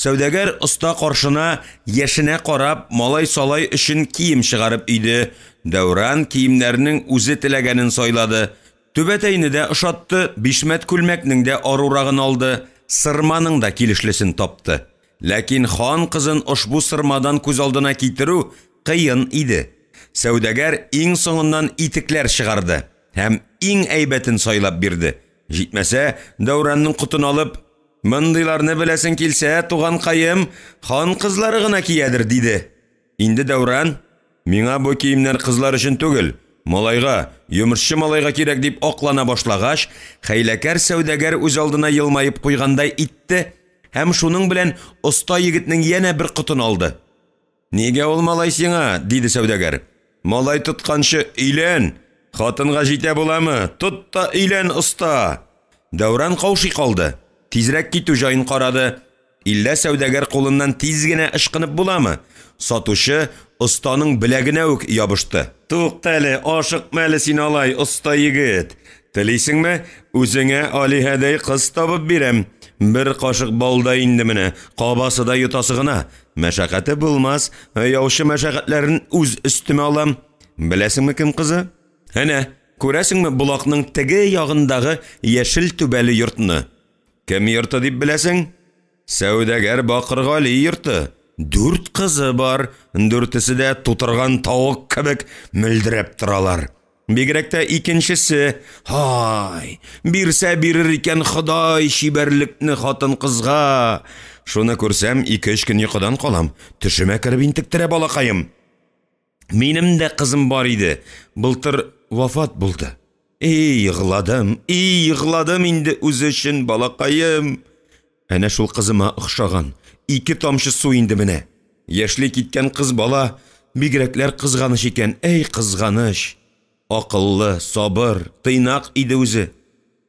Сәүдәгәр оста каршына яшенә карап малай салай өчен кием чыгарып иде. Дәүран киемнәрнең үзе теләгәнен сайлады. Түбәтәйне дә ошатты, бишмәт күлмәкнең дә арурагын алды, сырманың да килешлесен тапты. Ләкин хан кызын ошбу сырмадан күз алдына китерү кыен иде. Сәүдәгәр иң соңыннан итекләр чыгарды һәм иң әйбәтен сайлап бирде. Җитмәсә, Дәүранның кутын алып, "Мондыйларны беләсең килсә, туган каем, хан кызлары гына киядер", диде. Инде Дәүран, "Миңа бу киемнәр кызлар өчен түгел, малайга, йомышчы малайга кирәк", дип аклана башлагач, хәйләкәр сәүдәгәр үз алдына елмаеп куйгандай итте һәм шуның белән оста егетнең янә бер кутын алды. "Нигә ул малай сиңа?" диде сәүдәгәр. "Малай тотканчы өйлән, хатынга җитә буламы? Тот та өйлән, оста." Дәүран каушый калды. Тизрәк китү җаен карады. Иллә сәүдәгәр кулыннан тиз генә ышкынып буламы? Сатучы останың беләгенә үк ябышты. "Тукта әле, ашыкма әле син алай, оста егет. Телисеңме, үзеңә Алиһәдәй кыз табып бирәм. Бер кашык балда инде менә, кабасы да йотасы гына. Мәшәкате булмас, яучы мәшәкатьләрен үз өстемә алам. Беләсеңме кем кызы? Әнә, күрәсеңме булакның теге ягындагы яшел түбәле йортны? Кем йорты дип беләсең? Сәүдәгәр Бакыргали йорты. 4 кызы бар, 4-се дә тутырган тавык кебек мөлдерәп торалар. Бигрәк тә икенчесе, һай, бирсә бирер икән Ходай шибәрлекне хатын кызга. Шуны күрсәм, 2-3 көн йокыдан калам, төшемә кереп интектерә балакаем. Минем дә кызым бар иде, былтыр вафат булды. Йыгладым инде үз өчен балакаем. Әнә шул кызыма охшаган 2 тамчы су инде менә. Яшьли киткән кыз бала, бигрәкләр кызганыч икән, кызганыч. Акыллы, сабыр, тыйнак иде үзе.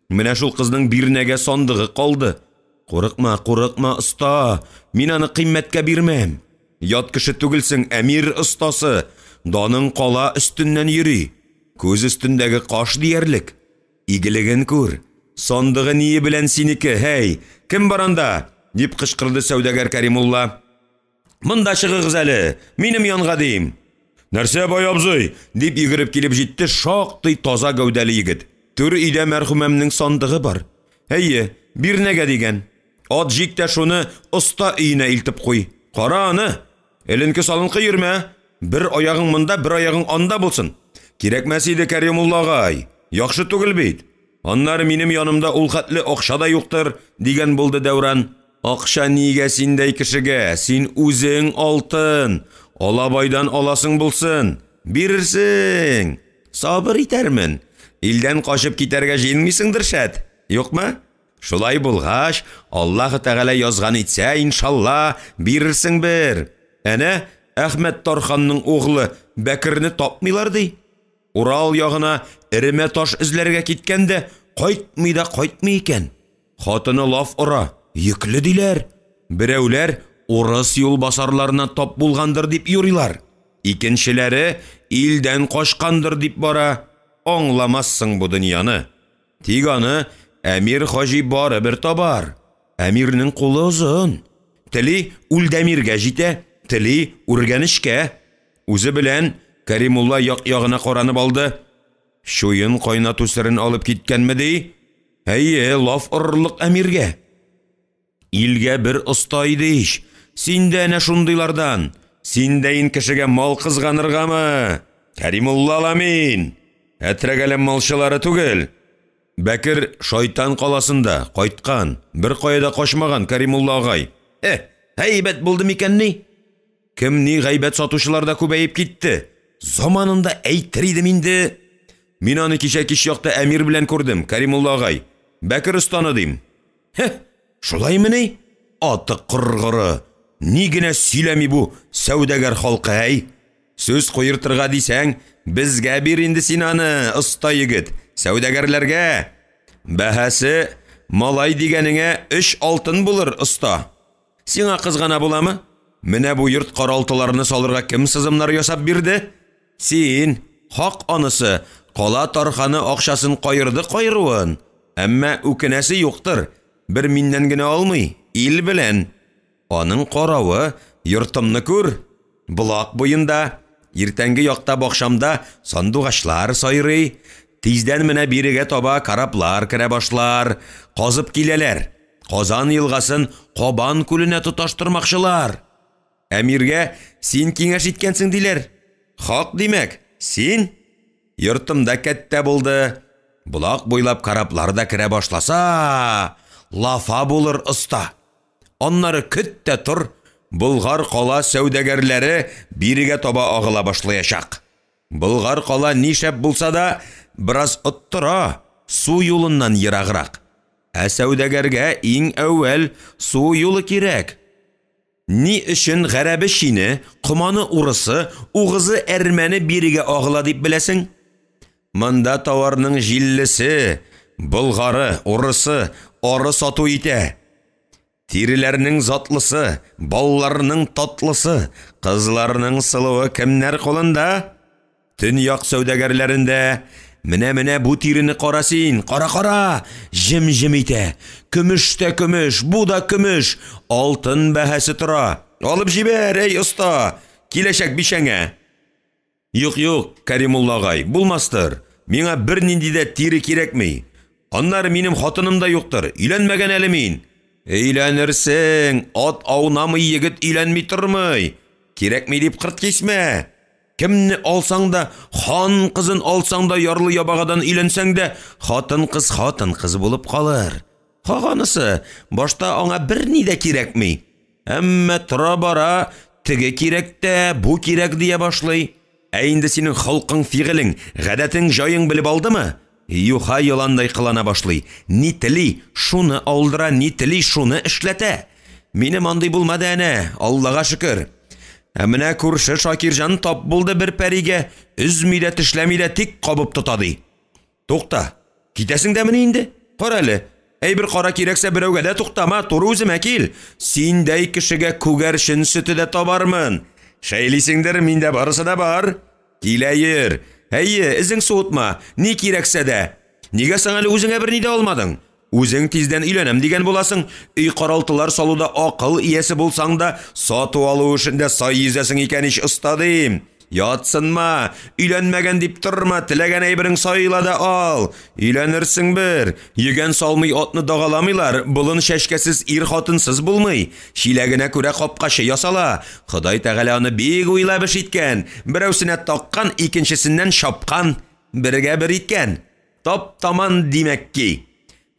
Менә шул кызның бирнәгә сандыгы калды. Курыкма, оста, мин аны кыйммәткә бирмәм. Ят кеше түгелсең, әмир остасы, даның кала өстеннән йөри. Күз өстендәге каш диярлек. Игелеген күр. Сандыгы ние белән синеке, һәй, кем баранда? Дип кычкырды сәүдәгәр Кәримулла. "Монда чыгыгыз әле, минем янга дим." "Нәрсә бай абзый?" дип йөгереп килеп җитте шактый таза гәүдәле егет. "Түр өйдә мәрхүмәмнең сандыгы бар. Әйе, бирнәгә дигән. Ат җик тә шуны оста өенә илтеп куй. Кара аны. Эленке салынкы йөрмә. Бер аягың монда, бер аягың анда булсын. Кирәкмәс иде Кәримулла агай. Яхшы түгел бит. Аннары минем янымда ул хәтле акча да юктыр", дигән булды Дәүран. "Акча нигә синдәй кешегә? Син үзең алтын. Алабайдан аласың булсын. Бирерсең. Сабыр итәрмен. Илдән качып китәргә җыенмыйсыңдыр шәт. Юкмы? Шулай булгач, Аллаһы Тәгалә язган итсә, иншалла, бирерсең бер. Әнә Әхмәт Тарханның оглы Бәкерне тапмыйлар ди. Урал ягына Эремә таш эзләргә киткәндә, кайтмый да кайтмый икән. Хатыны лаф ора, йөкле диләр. Берәүләр урыс юлбасарларына тап булгандыр дип юрыйлар. Икенчеләре илдән качкандыр дип бара. Аңламассың бу дөньяны. Тик аны Әмир Хаҗи бары бер табар. Әмирнең кулы узын. Тели Үлдәмиргә җитә, тели үргәнешкә. Үзе белән Кәримулла як-ягына каранып алды. Шуен кайнату серен алып киткәнме ди? Әйе, лаф орлык Әмиргә. Илгә бер оста иде ич. Син дә әнә шундыйлардан. Син дә ин кешегә мал кызганыргамы? Кәримулла Ламин. Әтрәгәләм малчылары түгел. Бәкер шайтан каласында кайткан, бер кайда качмаган Кәримулла агай. Әйбәт булды микән ни? Кем ни гайбәт сатучылар да күбәеп китте. Заманында әйтер идем инде. Мин аны кичә кич якта Әмир белән күрдем, Кәримулла агай. Бәкер останы дим. Шулаймы ни? Аты кыргыры. Ни генә сөйләми бу сәүдәгәр халкы, әй? Сүз куертырга дисәң, безгә бир инде син аны, оста егет. Сәүдәгәрләргә. Бәһәсе малай дигәнеңә 3 алтын булыр, оста. Сиңа кызгана буламы? Менә бу йорт каралтыларны салырга кем сызымнар ясап бирде? Син, хак анысы, кала Тарханы акчасын кайырды кайруын. Әмма үкенәсе юктыр. Бер миннән генә алмый, ил белән. Аның каравы, йортымны күр. Булак буенда, иртәнге якта бакшамда сандугачлар сайрый. Тиздән менә бирегә таба караплар керә башлар. Казып киләләр. Казан елгасын Кабан күленә тоташтырмакчылар. Әмиргә син киңәш иткәнсең диләр. Хак димәк, син? Йортымда кәттә булды. Булак буйлап караплар да керә башласа, лафа булыр оста. Аннары көттә тур, Болгар кала сәүдәгәрләре бирегә таба агыла башлаячак. Болгар кала нишәп булса да, біраз оттыра, су юлыннан ераграк. Ә сәүдәгәргә иң әүвәл су юлы кирәк. Ни өчен гәрәбе шине, кыманы урысы, угызы әрмәне бирегә агыла дип беләсең? Монда товарның җиллесе, болгары, урысы, ары сату итә. Тиреләрнең затлысы, балларның татлысы, кызларның сылуы кемнәр кулында? Төньяк сәүдәгәрләрендә. Менә бу тирене кара син, кара, җем-җем итә. Көмеш тә көмеш, бу да көмеш, алтын бәһәсе тора. Алып җибәр, эй оста, киләчәк бишәңә. Юк, Кәримулла агай, булмастыр. Миңа бер нинди дә тире кирәкми. Аннары минем хатыным да юктыр, өйләнмәгән әле мин. Өйләнерсең, ат аунамый егет өйләнми тормый. Кирәкми дип кырт кисмә. Кемне алсаң да, хан кызын алсаң да, ярлы ябагадан өйләнсәң дә, хатын кыз булып калыр. Хаганысы, башта аңа бер ни дә кирәкми. Әмма тора бара, теге кирәк тә, бу кирәк дия башлый. Ә инде синең халкың фигылең, гадәтең җаең билеп алдымы? Юха яландай кылана башлый. Ни тели, шуны алдыра, ни тели, шуны эшләтә. Минем андый булмады әнә, Аллага шөкер. Ә менә күрше Шакирҗан тап булды бер пәригә, үзми дә тешләми дә тик кабып тота ди. Тукта, китәсең дәме инде? Кара әле. Әйбер кара кирәксә берәүгә дә туктама, туры үземә кил. Синдәй кешегә күгәршен сөте дә табармын. Шәйлисеңдер, миндә барысы да бар. Киләйер. Әйе, эзең суытма, ни кирәксә дә. Нигә саң әле үзеңә бер ни дә алмадың? Үзең тиздән өйләнәм дигән буласың, өй каралтылар салуда акыл иясе булсаң да, сату алу эшендә сай йөзәсең икән ич оста дим. Ятсынма, өйләнмәгән дип торма, теләгән әйберең сайла да ал. Өйләнерсең бер. Йөгән салмый атны дагаламыйлар, болын шәшкәсез ир хатынсыз булмый. Шиләгенә күрә капкачы ясала. Ходай Тәгалә аны бик уйлап эш иткән. Берәүсенә таккан, икенчесеннән шапкан, бергә бер иткән. Тап таман димәк ки.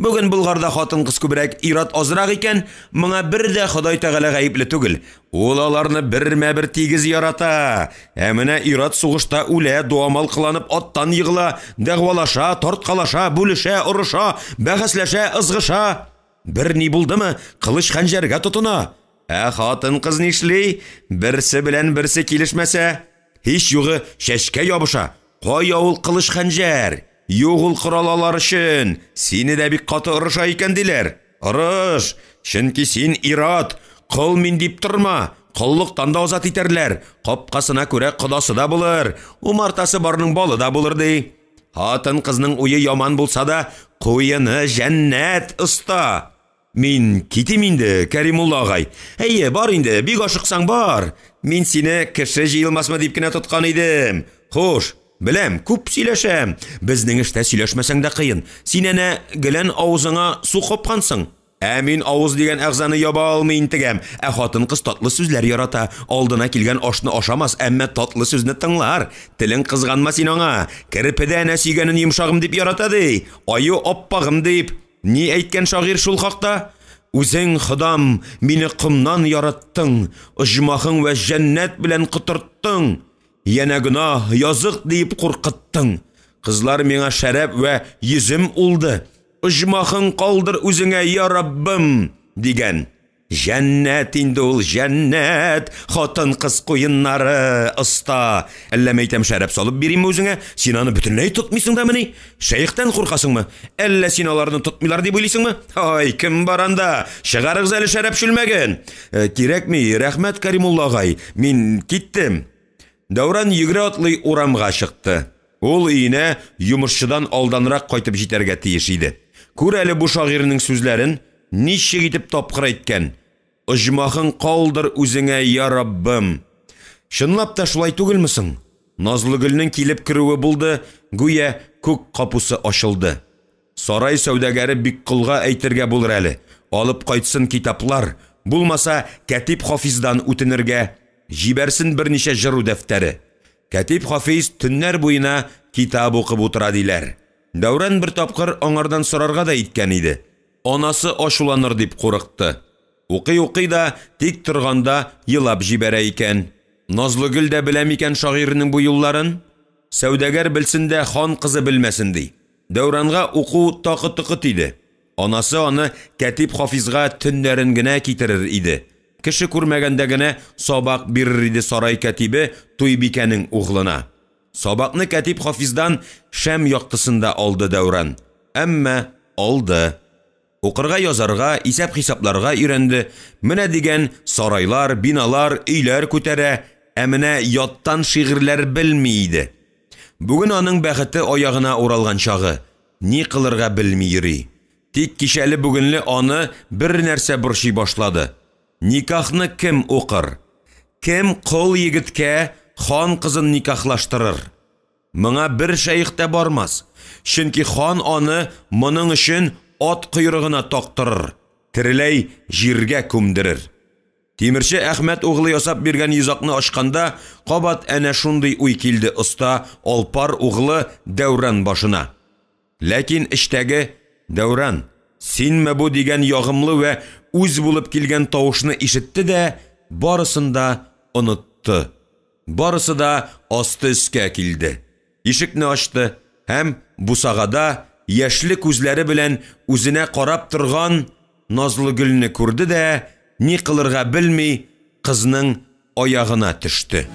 Бүген Булгарда хатын-кыз күбрәк, ират азрак икән, моңа бер дә Ходай Тәгалә гаепле түгел. Ул аларны бермә-бер тигез ярата. Менә ират сугышта үлә, дуамал кыланып аттан егыла, дәгъвалаша, тарткалаша, бүлешә, урыша, бәхәсләшә, ызгыша. Бер ни булдымы, кылыч хәнҗәргә тотына. Хатын-кыз нишли? Берсе белән берсе килешмәсә, һич югы шәшкә ябыша. Кая ул кылыч хәнҗәр? Юк ул кораллар өчен. Сине дә бик каты урыша икән диләр. Урыш, чөнки син ират, кыл мин дип торма. Кыллыктан да азат итәрләр. Капкасына күрә кодасы да булыр. Умартасы барның балы да булыр ди. Хатын-кызның уе яман булса да, куены җәннәт оста. Мин китим инде, Кәримулла агай. Әйе, бар инде, бик ашыксаң бар. Мин сине кеше җыелмасмы дип кенә тоткан идем. Хуш, беләм, күп сөйләшәм. Безнең эштә сөйләшмәсәң дә кыен. Син әнә гелән авызыңа су капкансың. Мин авыз дигән әгъзаны яба алмый интегәм. Хатын-кыз татлы сүзләр ярата. Алдына килгән ашны ашамас, әмма татлы сүзне тыңлар. Телең кызганма син аңа. Керпедә әнә сөйгәнен йомшагым дип ярата ди. Аю аппагым дип. Ни әйткән шагыйрь шул хакта? Үзең, Ходам, мине кымнан яраттың. Оҗмахың вә җәннәт белән кытырттың. Яна гына язык дип куркыттың. Кызлар миңа шәрәп вә йөзем улды. Оҗмахың калдыр үзеңә, я Раббым, дигән. Җәннәт инде ул, җәннәт, хатын-кыз куеннары оста. Әллә мәйтәм шәрәп салып бирим үзеңә? Син аны бөтенләй тотмыйсың да мени? Шәйхтән куркасыңмы? Әллә син аларны тотмыйлар дип уйлыйсыңмы? Ай, кем бар анда? Чыгарыгыз әле шәрәп шүлмәген. Кирәкми, рәхмәт, Кәримулла агай. Мин киттем. Дәүран йөгерә атлый урамга чыкты. Ул өенә йомышчыдан алданрак кайтып җитәргә тиеш иде. Күр әле бу шагыйрьнең сүзләрен ничек итеп тапкыр әйткән. Оҗмахың калдыр үзеңә, я Раббым. Чынлап та шулай түгелме соң? Назлыгөлнең килеп керүе булды, гүя күк капусы ачылды. Сарай сәүдәгәре бик кылга әйтергә булыр әле. Алып кайтсын китаплар, булмаса Кәтип Хафиздан үтенергә. Җибәрсен берничә җыру дәфтәре. Кәтип Хафиз төннәр буена китап укып утыра диләр. Дәүран бер тапкыр аңардан сорарга да иткән иде. Анасы ашуланыр дип курыкты. Укый да тик торганда елап җибәрә икән. Назлыгөл дә белә микән шагыйрьнең бу юлларын? Сәүдәгәр белсен дә хан кызы белмәсен ди. Дәүранга уку тaqы-тыкы тиде. Анасы аны Кәтип Хафизга төннәрен генә китерер иде. Кеше күрмәгәндә генә сабак бирер иде сарай кәтибе Туйбикәнең углына. Сабакны Кәтип Хафиздан Шәм яктысында алды Дәүран. Әмма алды. Укырга, язарга, исәп-хисапларга өйрәнде. Менә дигән сарайлар, биналар, өйләр күтәрә, менә яттан шигырьләр белми иде. Бүген аның бәхете аягына уралган чагы. Ни кылырга белми йөри. Тик кичәле бүгенле аны бер нәрсә борчый башлады. Никахны кем укыр? Кем кол егеткә хан кызын никахлаштырыр? Моңа бер шәйх тә бармас. Чөнки хан аны моның өчен ат койрыгына тактырыр. Тиреләй җиргә күмдерер. Тимерче Әхмәт углы ясап биргән йозакны ачканда, кабат әнә шундый уй килде оста Алпар углы Дәүран башына. Ләкин эштәге Дәүран, синме бу дигән ягымлы вә үз булып килгән тавышны ишетте дә, барысын да онытты. Барысы да асты өскә килде. Ишекне ачты һәм бусагада яшьле күзләре белән үзенә карап торган Назлыгөлне күрде дә, ни кылырга белми, кызның аягына төште.